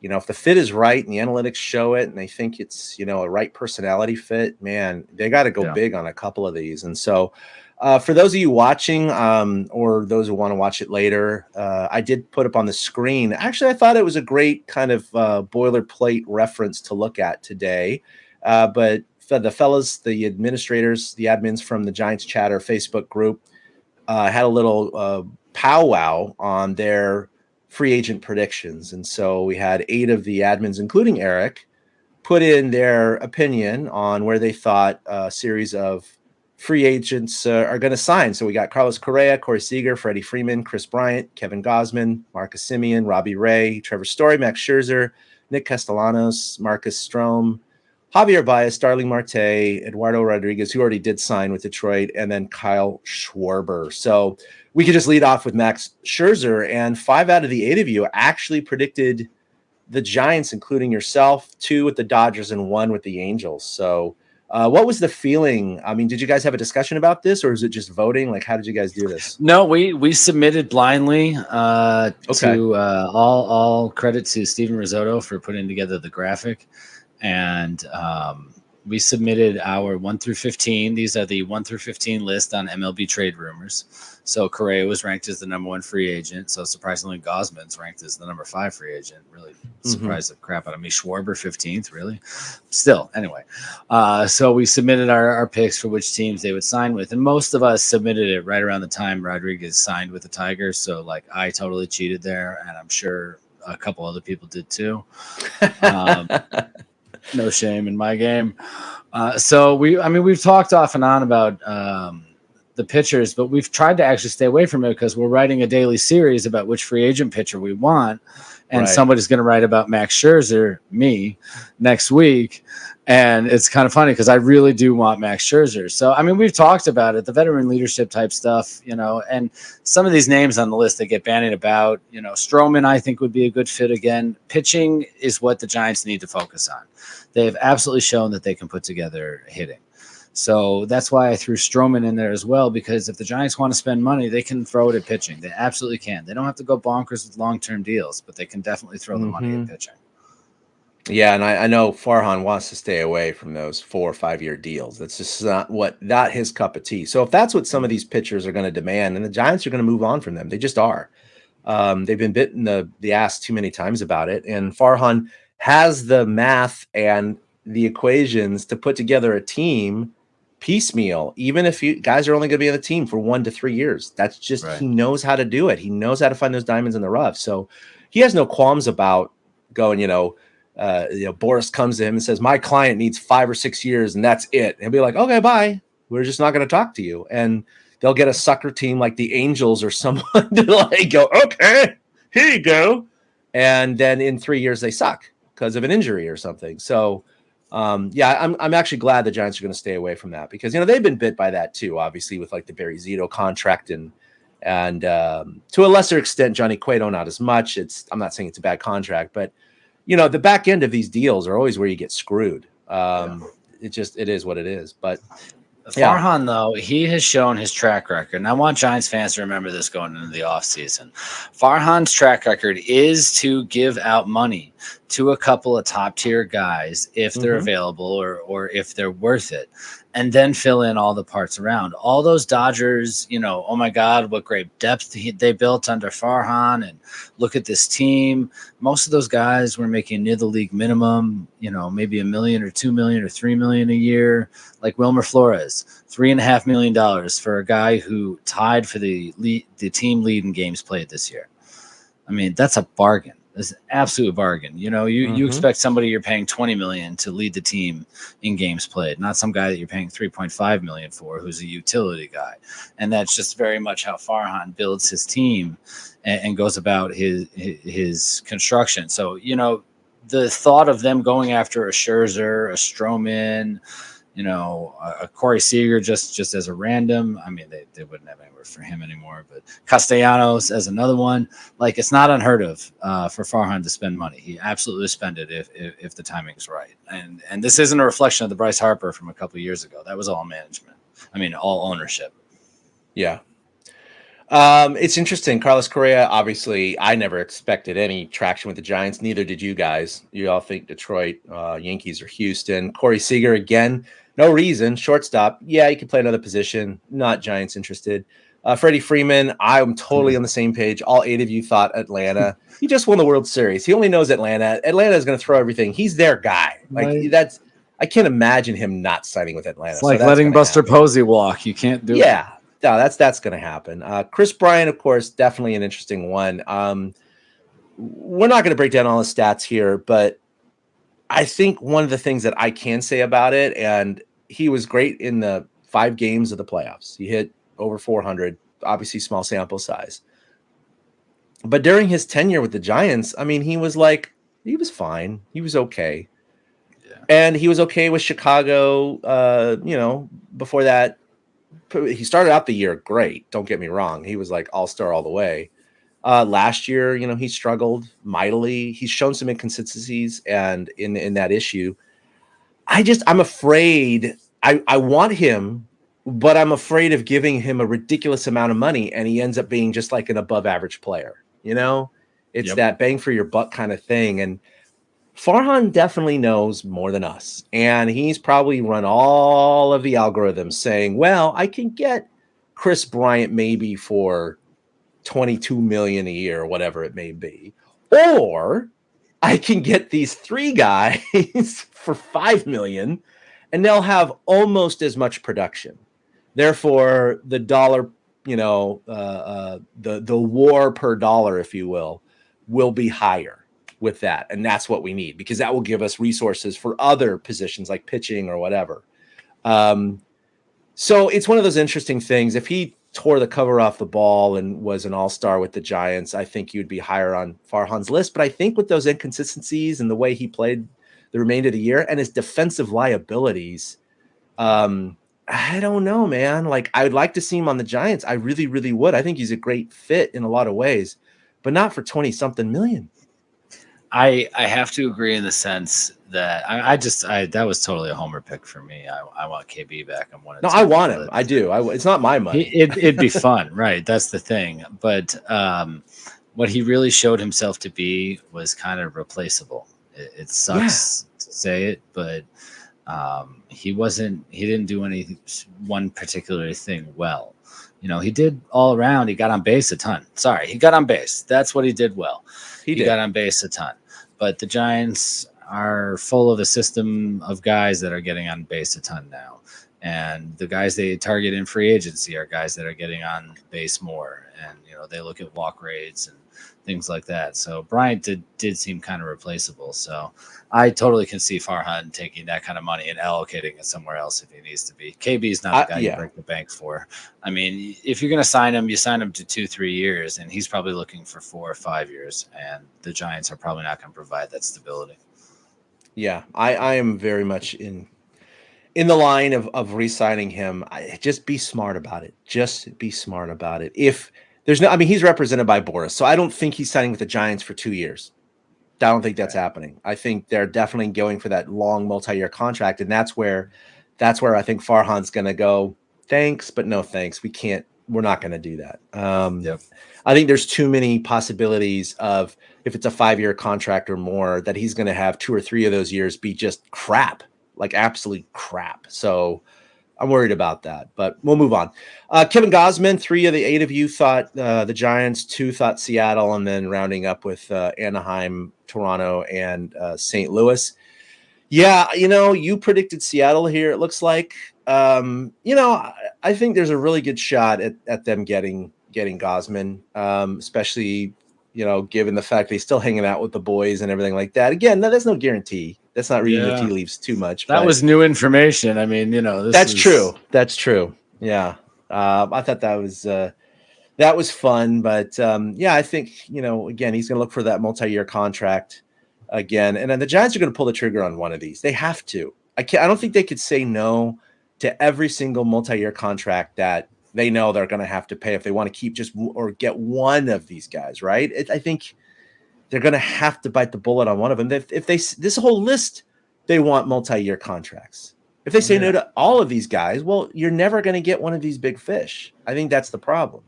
[SPEAKER 1] if the fit is right and the analytics show it and they think it's, a right personality fit, man, they got to go big on a couple of these. And so For those of you watching, or those who want to watch it later, I did put up on the screen. Actually, I thought it was a great kind of boilerplate reference to look at today. But the fellas, the administrators, the admins from the Giants Chatter Facebook group had a little powwow on their free agent predictions. And so we had 8 of the admins, including Eric, put in their opinion on where they thought a series of free agents are going to sign. So we got Carlos Correa, Corey Seager, Freddie Freeman, Chris Bryant, Kevin Gosman, Marcus Semien, Robbie Ray, Trevor Story, Max Scherzer, Nick Castellanos, Marcus Strohm, Javier Baez, Starling Marte, Eduardo Rodriguez, who already did sign with Detroit, and then Kyle Schwarber. So we could just lead off with Max Scherzer, and 5 out of the 8 of you actually predicted the Giants, including yourself, 2 with the Dodgers and 1 with the Angels. So what was the feeling? I mean, did you guys have a discussion about this, or is it just voting? Like, how did you guys do this?
[SPEAKER 4] No, we submitted blindly to all credit to Steven Risotto for putting together the graphic. And we submitted our 1 through 15. These are the 1 through 15 list on MLB Trade Rumors. So Correa was ranked as the number 1 free agent. So surprisingly, Gosman's ranked as the number 5 free agent. Really surprised the crap out of me. Schwarber 15th, really. Still, anyway. So we submitted our picks for which teams they would sign with, and most of us submitted it right around the time Rodriguez signed with the Tigers. So like, I totally cheated there, and I'm sure a couple other people did too. No shame in my game. So we've talked off and on about the pitchers, but we've tried to actually stay away from it because we're writing a daily series about which free agent pitcher we want. And somebody's going to write about Max Scherzer, me, next week. And it's kind of funny because I really do want Max Scherzer. So, I mean, we've talked about it, the veteran leadership type stuff, and some of these names on the list that get bandied about, Stroman, I think, would be a good fit again. Pitching is what the Giants need to focus on. They've absolutely shown that they can put together hitting. So that's why I threw Stroman in there as well, because if the Giants want to spend money, they can throw it at pitching. They absolutely can. They don't have to go bonkers with long-term deals, but they can definitely throw the money at pitching.
[SPEAKER 1] Yeah, and I know Farhan wants to stay away from those 4 or 5 year deals. That's just not his cup of tea. So if that's what some of these pitchers are going to demand, and the Giants are going to move on from them, they just are. They've been bitten the ass too many times about it, and Farhan has the math and the equations to put together a team piecemeal, even if you guys are only going to be on the team for 1 to 3 years. That's just He knows how to do it. He knows how to find those diamonds in the rough. So he has no qualms about going, Boris comes to him and says, my client needs 5 or 6 years and that's it. And he'll be like, okay, bye. We're just not going to talk to you. And they'll get a sucker team like the Angels or someone to go, okay, here you go. And then in 3 years they suck because of an injury or something. So I'm actually glad the Giants are going to stay away from that because, they've been bit by that too, obviously with like the Barry Zito contract and to a lesser extent, Johnny Cueto, not as much. I'm not saying it's a bad contract, but the back end of these deals are always where you get screwed. It is what it is. But
[SPEAKER 4] Farhan, though, he has shown his track record, and I want Giants fans to remember this going into the offseason. Farhan's track record is to give out money to a couple of top-tier guys if they're available or if they're worth it, and then fill in all the parts around. All those Dodgers, oh my God, what great depth they built under Farhan, and look at this team. Most of those guys were making near the league minimum, maybe $1 million or $2 million or $3 million a year, like Wilmer Flores, $3.5 million for a guy who tied for the team lead in games played this year. I mean, that's a bargain. It's an absolute bargain. You expect somebody you're paying $20 million to lead the team in games played, not some guy that you're paying $3.5 million for, who's a utility guy. And that's just very much how Farhan builds his team and goes about his construction. So, the thought of them going after a Scherzer, a Stroman, a Corey Seager just as a random. I mean, they wouldn't have anywhere for him anymore. But Castellanos as another one. Like, it's not unheard of for Farhan to spend money. He absolutely spend it if the timing is right. And this isn't a reflection of the Bryce Harper from a couple of years ago. That was all management. I mean, all ownership.
[SPEAKER 1] Yeah. It's interesting. Carlos Correa, obviously, I never expected any traction with the Giants. Neither did you guys. You all think Detroit, Yankees, or Houston. Corey Seager, again, No reason. Shortstop. Yeah, he could play another position. Not Giants interested. Freddie Freeman, I'm totally on the same page. All 8 of you thought Atlanta. He just won the World Series. He only knows Atlanta. Atlanta is going to throw everything. He's their guy. Like that's. I can't imagine him not signing with Atlanta.
[SPEAKER 4] It's like letting Buster Posey walk. You can't do it.
[SPEAKER 1] Yeah, no, that's going to happen. Chris Bryant, of course, definitely an interesting one. We're not going to break down all his stats here, but I think one of the things that I can say about it, and he was great in the 5 games of the playoffs. He hit over 400, obviously small sample size. But during his tenure with the Giants, I mean, he was fine. He was okay. And he was okay with Chicago, before that. He started out the year great. Don't get me wrong. He was like all-star all the way. Last year, he struggled mightily. He's shown some inconsistencies and in that issue. I'm afraid I want him, but I'm afraid of giving him a ridiculous amount of money and he ends up being just like an above average player. It's that bang for your buck kind of thing. And Farhan definitely knows more than us. And he's probably run all of the algorithms saying, well, I can get Chris Bryant maybe for $22 million a year or whatever it may be. Or I can get these 3 guys for $5 million and they'll have almost as much production. Therefore, the dollar, the war per dollar, if you will be higher with that. And that's what we need because that will give us resources for other positions like pitching or whatever. So it's one of those interesting things. If he tore the cover off the ball and was an all-star with the Giants, I think you'd be higher on Farhan's list. But I think with those inconsistencies and the way he played the remainder of the year and his defensive liabilities, I don't know, man. Like, I would like to see him on the Giants. I really, really would. I think he's a great fit in a lot of ways, but not for 20-something million.
[SPEAKER 4] I have to agree in the sense that that was totally a homer pick for me. I want KB back.
[SPEAKER 1] I want him. I do. It's not my money.
[SPEAKER 4] It'd be fun, right? That's the thing. But what he really showed himself to be was kind of replaceable. It sucks to say it, but he didn't do one particular thing well. He did all around. He got on base a ton. He got on base. That's what he did well. He got on base a ton. But the Giants are full of a system of guys that are getting on base a ton now. And the guys they target in free agency are guys that are getting on base more. And, they look at walk rates and things like that. So Bryant did seem kind of replaceable. So I totally can see Farhan taking that kind of money and allocating it somewhere else if he needs to be. KB is not the guy you break the bank for. I mean, if you're going to sign him, you sign him to 2-3 years, and he's probably looking for 4 or 5 years, and the Giants are probably not going to provide that stability.
[SPEAKER 1] Yeah, I am very much in the line of re-signing him. Just be smart about it. Just be smart about it. If there's he's represented by Boris, so I don't think he's signing with the Giants for 2 years. I don't think that's happening. I think they're definitely going for that long multi-year contract, and that's where I think Farhan's going to go. Thanks, but no thanks. We're not going to do that. I think there's too many possibilities of if it's a 5-year contract or more that he's going to have 2 or 3 of those years be just crap, like absolute crap. So I'm worried about that, but we'll move on. Kevin Gausman, 3 of the 8 of you thought the Giants, 2 thought Seattle, and then rounding up with Anaheim, Toronto, and St. Louis. Yeah, you predicted Seattle here, it looks like. I think there's a really good shot at them getting Gausman, especially, given the fact he's still hanging out with the boys and everything like that. Again, there's no guarantee. That's not reading the tea leaves too much.
[SPEAKER 4] That was new information. I mean,
[SPEAKER 1] that's true. That's true. Yeah. I thought that was fun, but I think, again, he's going to look for that multi-year contract again. And then the Giants are going to pull the trigger on one of these. They have to. I don't think they could say no to every single multi-year contract that they know they're going to have to pay if they want to keep or get one of these guys, right? I think they're going to have to bite the bullet on one of them. If this whole list, they want multi-year contracts. If they say no to all of these guys, well, you're never going to get one of these big fish. I think that's the problem.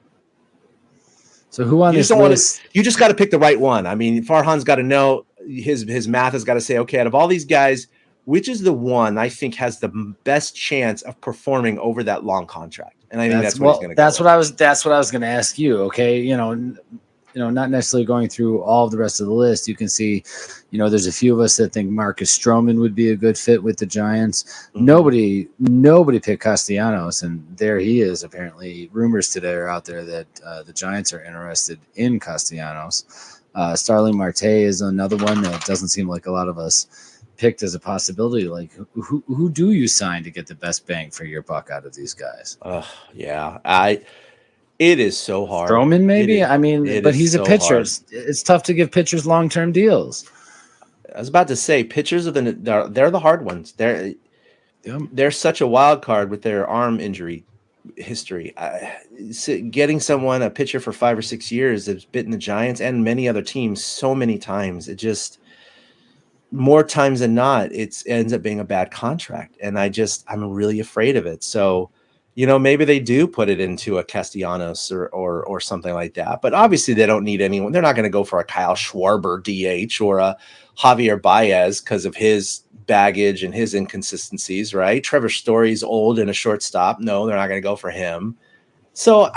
[SPEAKER 4] So who on this list?
[SPEAKER 1] You just got to pick the right one. I mean, Farhan's got to know his math has got to say, okay, out of all these guys, which is the one I think has the best chance of performing over that long contract? And I think that's what he's going to go with.
[SPEAKER 4] That's what I was going to ask you. Okay, not necessarily going through all of the rest of the list. You can see, there's a few of us that think Marcus Stroman would be a good fit with the Giants. Mm-hmm. Nobody picked Castellanos, and there he is. Apparently, rumors today are out there that the Giants are interested in Castellanos. Starling Marte is another one that doesn't seem like a lot of us picked as a possibility. Like, who do you sign to get the best bang for your buck out of these guys?
[SPEAKER 1] Yeah, it is so hard.
[SPEAKER 4] Stroman, maybe. But he's a pitcher. It's tough to give pitchers long-term deals.
[SPEAKER 1] I was about to say, pitchers they're the hard ones. They're such a wild card with their arm injury history. Getting a pitcher for 5 or 6 years that's bitten the Giants and many other teams so many times, it just more times than not, it ends up being a bad contract. And I'm really afraid of it. So, maybe they do put it into a Castellanos or something like that. But obviously they don't need anyone. They're not going to go for a Kyle Schwarber DH or a Javier Baez because of his baggage and his inconsistencies, right? Trevor Story's old and a shortstop. No, they're not going to go for him. So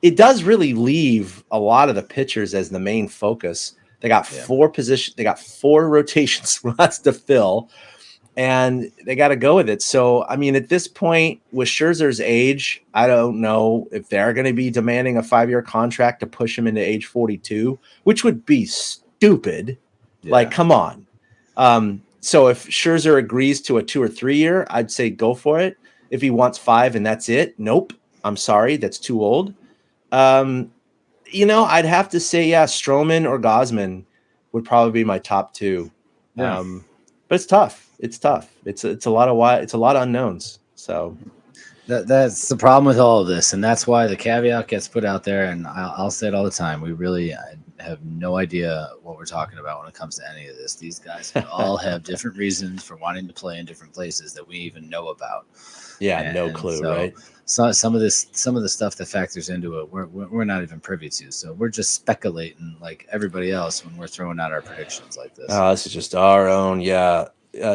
[SPEAKER 1] it does really leave a lot of the pitchers as the main focus. They got 4 positions. They got 4 rotation slots to fill, and they got to go with it. So, at this point, with Scherzer's age, I don't know if they're going to be demanding a 5-year contract to push him into age 42, which would be stupid. Yeah. Like, come on. So if Scherzer agrees to a 2 or 3 year, I'd say go for it. If he wants 5 and that's it, nope. I'm sorry, that's too old. I'd have to say, Stroman or Gausman would probably be my top 2. Yeah. But it's tough. It's a lot of unknowns. So
[SPEAKER 4] that's the problem with all of this, and that's why the caveat gets put out there. And I'll say it all the time. We really have no idea what we're talking about when it comes to any of this. These guys all have different reasons for wanting to play in different places that we even know about.
[SPEAKER 1] Yeah, no clue, right?
[SPEAKER 4] So some of the stuff that factors into it, we're not even privy to. So we're just speculating like everybody else when we're throwing out our predictions like this.
[SPEAKER 1] This is just our own,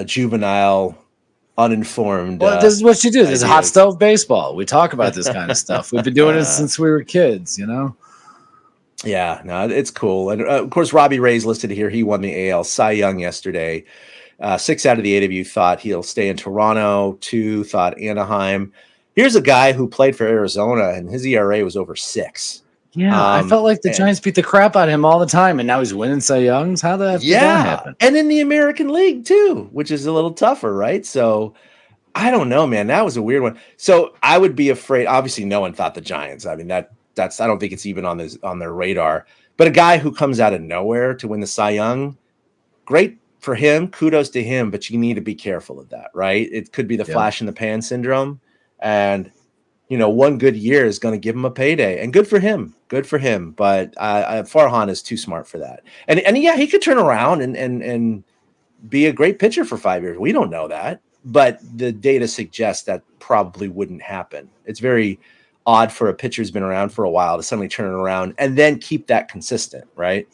[SPEAKER 1] juvenile, uninformed.
[SPEAKER 4] Well, this is what you do. This is hot stove baseball. We talk about this kind of stuff. We've been doing it since we were kids,
[SPEAKER 1] Yeah, no, it's cool. And of course, Robbie Ray's listed here. He won the AL Cy Young yesterday. 6 out of the 8 of you thought he'll stay in Toronto. 2 thought Anaheim. Here's a guy who played for Arizona, and his ERA was over 6.
[SPEAKER 4] Yeah, I felt like the Giants beat the crap out of him all the time, and now he's winning Cy Youngs. How did that happen?
[SPEAKER 1] And in the American League, too, which is a little tougher, right? So, I don't know, man. That was a weird one. So, I would be afraid. Obviously, no one thought the Giants. That's I don't think it's even on their radar. But a guy who comes out of nowhere to win the Cy Young, great for him. Kudos to him, but you need to be careful of that, right? It could be the flash in the pan syndrome. And, one good year is going to give him a payday. And good for him. But Farhan is too smart for that. And he could turn around and be a great pitcher for 5 years. We don't know that. But the data suggests that probably wouldn't happen. It's very odd for a pitcher who's been around for a while to suddenly turn it around and then keep that consistent, right?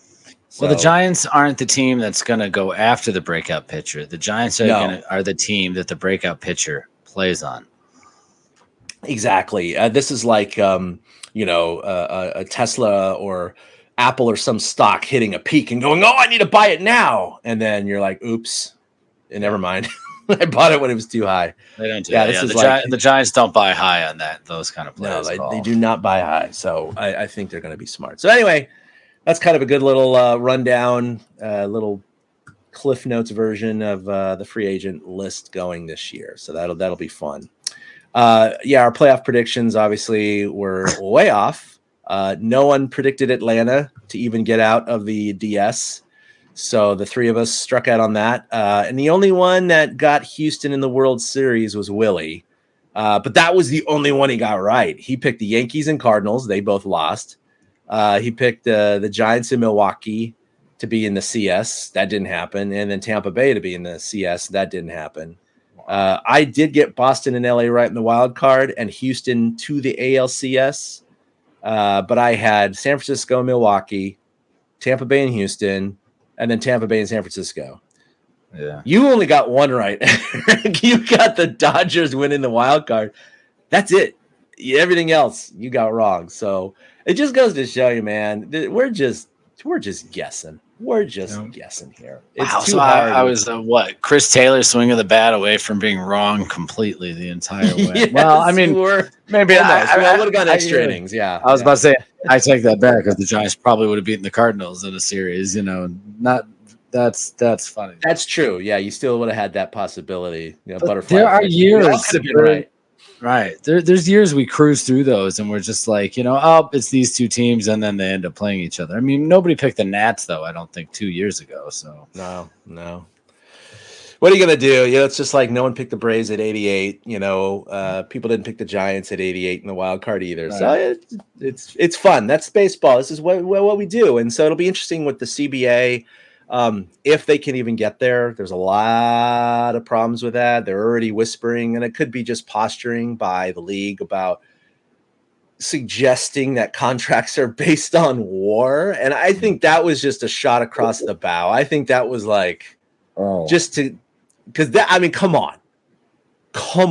[SPEAKER 4] Well, the Giants aren't the team that's going to go after the breakout pitcher. The Giants are the team that the breakout pitcher plays on.
[SPEAKER 1] Exactly. This is like, a Tesla or Apple or some stock hitting a peak and going, I need to buy it now. And then you're like, oops, never mind. I bought it when it was too high.
[SPEAKER 4] They don't do that. The Giants don't buy high on those kind of players.
[SPEAKER 1] No, they do not buy high. So I think they're going to be smart. So anyway, that's kind of a good little rundown, little Cliff Notes version of the free agent list going this year. So that'll be fun. Our playoff predictions obviously were way off. No one predicted Atlanta to even get out of the DS. So the 3 of us struck out on that. And the only one that got Houston in the World Series was Willie. But that was the only one he got right. He picked the Yankees and Cardinals. They both lost. He picked the Giants in Milwaukee to be in the CS. That didn't happen. And then Tampa Bay to be in the CS. That didn't happen. I did get Boston and LA right in the wild card and Houston to the ALCS. But I had San Francisco, Milwaukee, Tampa Bay and Houston, and then Tampa Bay and San Francisco.
[SPEAKER 4] Yeah.
[SPEAKER 1] You only got one right. You got the Dodgers winning the wild card. That's it. Everything else you got wrong. So it just goes to show you, man, we're just guessing. We're just guessing here. It's
[SPEAKER 4] wow.
[SPEAKER 1] too
[SPEAKER 4] So
[SPEAKER 1] hard.
[SPEAKER 4] I was Chris Taylor swinging the bat away from being wrong completely the entire way.
[SPEAKER 1] Yes,
[SPEAKER 4] well, I mean, maybe
[SPEAKER 1] almost.
[SPEAKER 4] I
[SPEAKER 1] would have gone extra innings. Yeah.
[SPEAKER 4] I was about to say I take that back because the Giants probably would have beaten the Cardinals in a series. That's funny.
[SPEAKER 1] That's true. Yeah, you still would have had that possibility. Butterfly.
[SPEAKER 4] There are years
[SPEAKER 1] could have been right.
[SPEAKER 4] Right. There's years we cruise through those and we're just like, it's these two teams and then they end up playing each other. I mean, nobody picked the Nats, though, I don't think 2 years ago. So
[SPEAKER 1] no. What are you going to do? It's just like no one picked the Braves at 88. People didn't pick the Giants at 88 in the wild card either. Right. So it's fun. That's baseball. This is what we do. And so it'll be interesting with the CBA. If they can even get there. There's a lot of problems with that. They're already whispering, and it could be just posturing by the league about suggesting that contracts are based on war. And I think that was just a shot across the bow. I think that was like come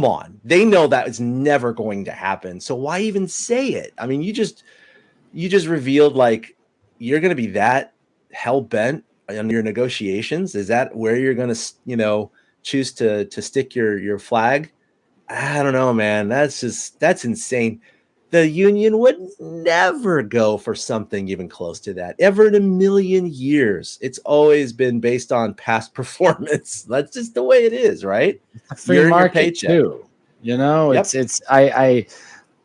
[SPEAKER 1] on. They know that is never going to happen. So why even say it? I mean, you just revealed like you're going to be that hell bent on your negotiations. Is that where you're going to, choose to stick your flag? I don't know, man. That's insane. The union would never go for something even close to that ever in a million years. It's always been based on past performance. That's just the way it is, right?
[SPEAKER 4] Free market too. Yep. I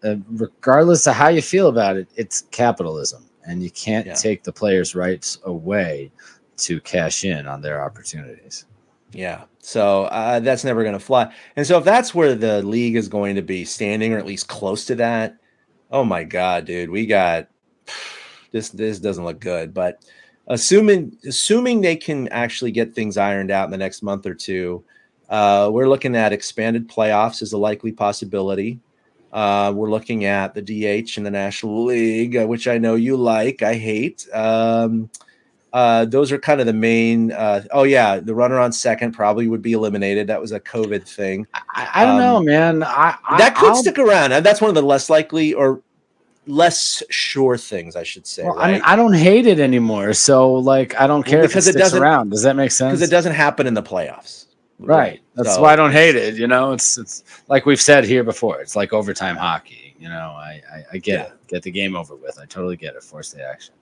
[SPEAKER 4] regardless of how you feel about it, it's capitalism, and you can't take the players' rights away to cash in on their opportunities.
[SPEAKER 1] Yeah. So that's never going to fly. And so if that's where the league is going to be standing, or at least close to that, oh my God, dude, we got this doesn't look good. But assuming they can actually get things ironed out in the next month or two, we're looking at expanded playoffs as a likely possibility. We're looking at the DH in the National League, which I know you like. I hate. Those are kind of the main. The runner on second probably would be eliminated. That was a COVID thing.
[SPEAKER 4] I don't know, man.
[SPEAKER 1] That could stick around. And that's one of the less likely or less sure things, I should say.
[SPEAKER 4] Well,
[SPEAKER 1] right?
[SPEAKER 4] I mean, I don't hate it anymore. So, I don't care if it sticks around. Does that make sense?
[SPEAKER 1] Because it doesn't happen in the playoffs.
[SPEAKER 4] Right. That's why I don't hate it. It's like we've said here before. It's like overtime hockey. I get it. Get the game over with. I totally get it. Force the action.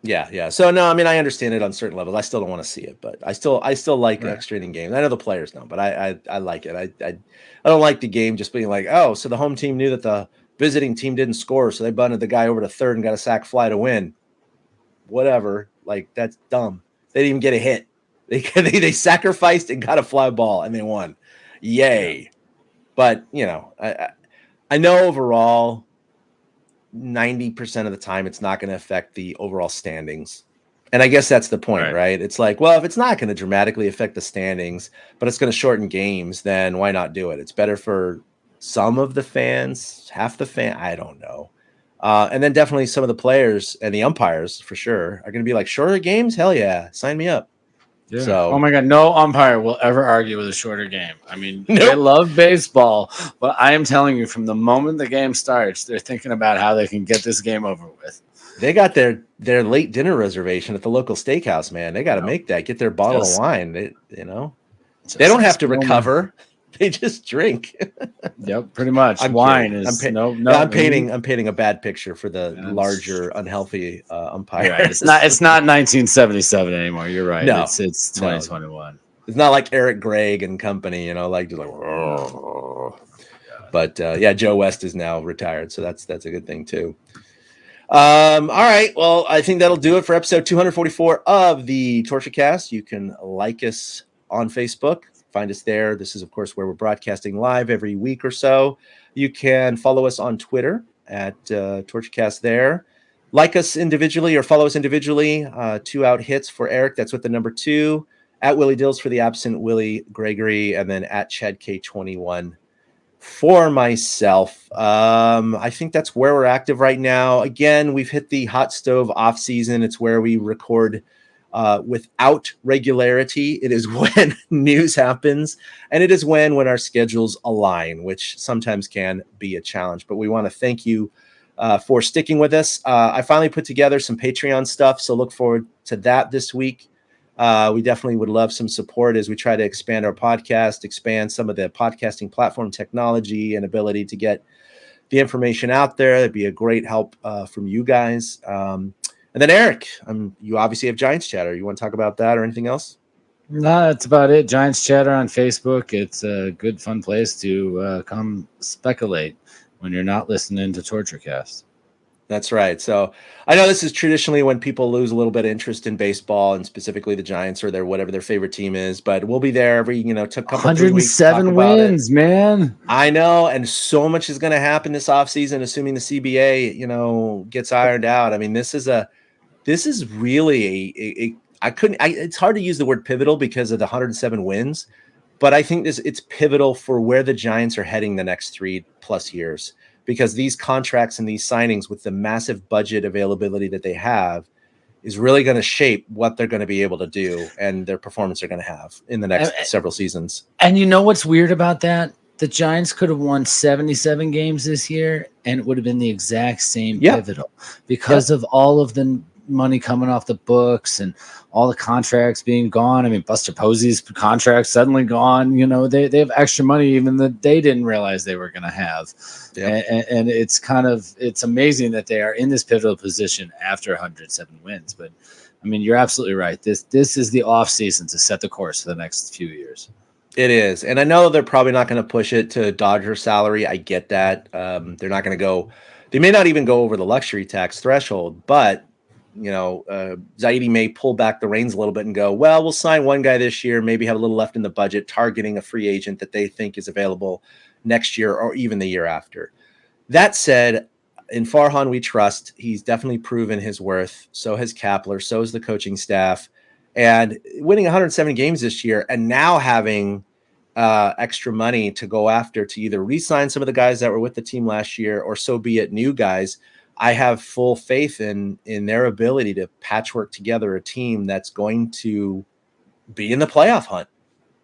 [SPEAKER 1] Yeah. So no, I mean, I understand it on certain levels. I still don't want to see it, but I still like extra inning games. I know the players don't, but I like it. I don't like the game just being like, oh, so the home team knew that the visiting team didn't score, so they bunted the guy over to third and got a sac fly to win. Whatever, like that's dumb. They didn't even get a hit. They sacrificed and got a fly ball and they won. Yay! But I know overall, 90% of the time it's not going to affect the overall standings. And I guess that's the point, right? It's like, well, if it's not going to dramatically affect the standings, but it's going to shorten games, then why not do it? It's better for some of the fans, half the fan. I don't know. And then definitely some of the players and the umpires for sure are going to be like, shorter games? Hell yeah. Sign me up.
[SPEAKER 4] Yeah.
[SPEAKER 1] So,
[SPEAKER 4] oh my God, no umpire will ever argue with a shorter game. I mean, They love baseball, but I am telling you, from the moment the game starts, they're thinking about how they can get this game over with.
[SPEAKER 1] They got their late dinner reservation at the local steakhouse, man. They got to make that, get their bottle of wine. They don't have to recover. They just drink.
[SPEAKER 4] Yep, pretty much. Wine is
[SPEAKER 1] I'm painting a bad picture for the larger unhealthy umpire.
[SPEAKER 4] Right. It's not 1977 anymore. You're right.
[SPEAKER 1] No,
[SPEAKER 4] it's 2021.
[SPEAKER 1] It's not like Eric Gregg and company, oh. But Joe West is now retired, so that's a good thing too. All right. Well, I think that'll do it for episode 244 of the Torture Cast. You can like us on Facebook. Find us there. This is, of course, where we're broadcasting live every week or so. You can follow us on Twitter at TortureCast there. Like us individually or follow us individually. 2 out hits for Eric. That's with the number 2. At Willie Dills for the absent Willie Gregory. And then at ChadK21 for myself. I think that's where we're active right now. Again, we've hit the hot stove off season. It's where we record without regularity. It is when news happens, and it is when our schedules align, which sometimes can be a challenge. But we want to thank you for sticking with us. I finally put together some Patreon stuff, so look forward to that this week. We definitely would love some support as we try to expand our podcast, expand some of the podcasting platform technology and ability to get the information out there. That'd be a great help from you guys. And then Eric, you obviously have Giants Chatter. You want to talk about that or anything else?
[SPEAKER 4] No, that's about it. Giants Chatter on Facebook. It's a good, fun place to come speculate when you're not listening to TortureCast.
[SPEAKER 1] That's right. So I know this is traditionally when people lose a little bit of interest in baseball, and specifically the Giants or whatever their favorite team is. But we'll be there every couple
[SPEAKER 4] 107 wins, man.
[SPEAKER 1] I know, and so much is going to happen this offseason, assuming the CBA gets ironed out. I mean, this is really it's hard to use the word pivotal because of the 107 wins, but I think it's pivotal for where the Giants are heading the next 3+ years, because these contracts and these signings with the massive budget availability that they have is really going to shape what they're going to be able to do and their performance they're going to have in the next several seasons.
[SPEAKER 4] And you know what's weird about that? The Giants could have won 77 games this year, and it would have been the exact same pivotal because of all of the money coming off the books and all the contracts being gone. I mean, Buster Posey's contract suddenly gone. They have extra money even that they didn't realize they were going to have. Yep. And it's amazing that they are in this pivotal position after 107 wins. But I mean, you're absolutely right. This is the off season to set the course for the next few years.
[SPEAKER 1] It is. And I know they're probably not going to push it to Dodger salary. I get that. They're not going to go, they may not even go over the luxury tax threshold, but Zaidi may pull back the reins a little bit and go, well, we'll sign one guy this year, maybe have a little left in the budget, targeting a free agent that they think is available next year or even the year after. That said, in Farhan we trust. He's definitely proven his worth. So has Kapler. So has the coaching staff. And winning 107 games this year and now having extra money to go after to either re-sign some of the guys that were with the team last year or so be it new guys, I have full faith in their ability to patchwork together a team that's going to be in the playoff hunt.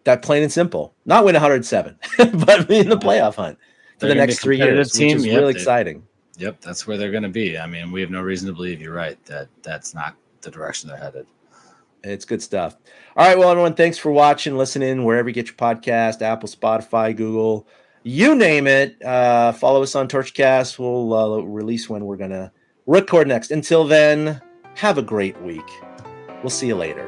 [SPEAKER 1] That plain and simple. Not win 107, but be in the playoff hunt for the next 3 years, which is really exciting.
[SPEAKER 4] Yep, that's where they're going to be. I mean, we have no reason to believe you're right that that's not the direction they're headed.
[SPEAKER 1] It's good stuff. All right, well, everyone, thanks for watching, listening, wherever you get your podcast, Apple, Spotify, Google, you name it. Follow us on TorchCast. We'll release when we're going to record next. Until then, have a great week. We'll see you later.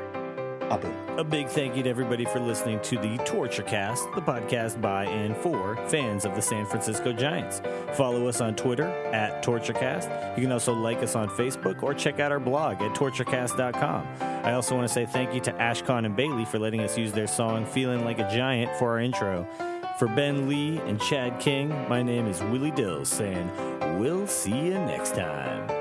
[SPEAKER 1] Abu.
[SPEAKER 5] A big thank you to everybody for listening to the TortureCast, the podcast by and for fans of the San Francisco Giants. Follow us on Twitter at TortureCast. You can also like us on Facebook or check out our blog at torturecast.com. I also want to say thank you to Ashcon and Bailey for letting us use their song Feeling Like a Giant for our intro. For Ben Lee and Chad King, my name is Willie Dills saying, we'll see you next time.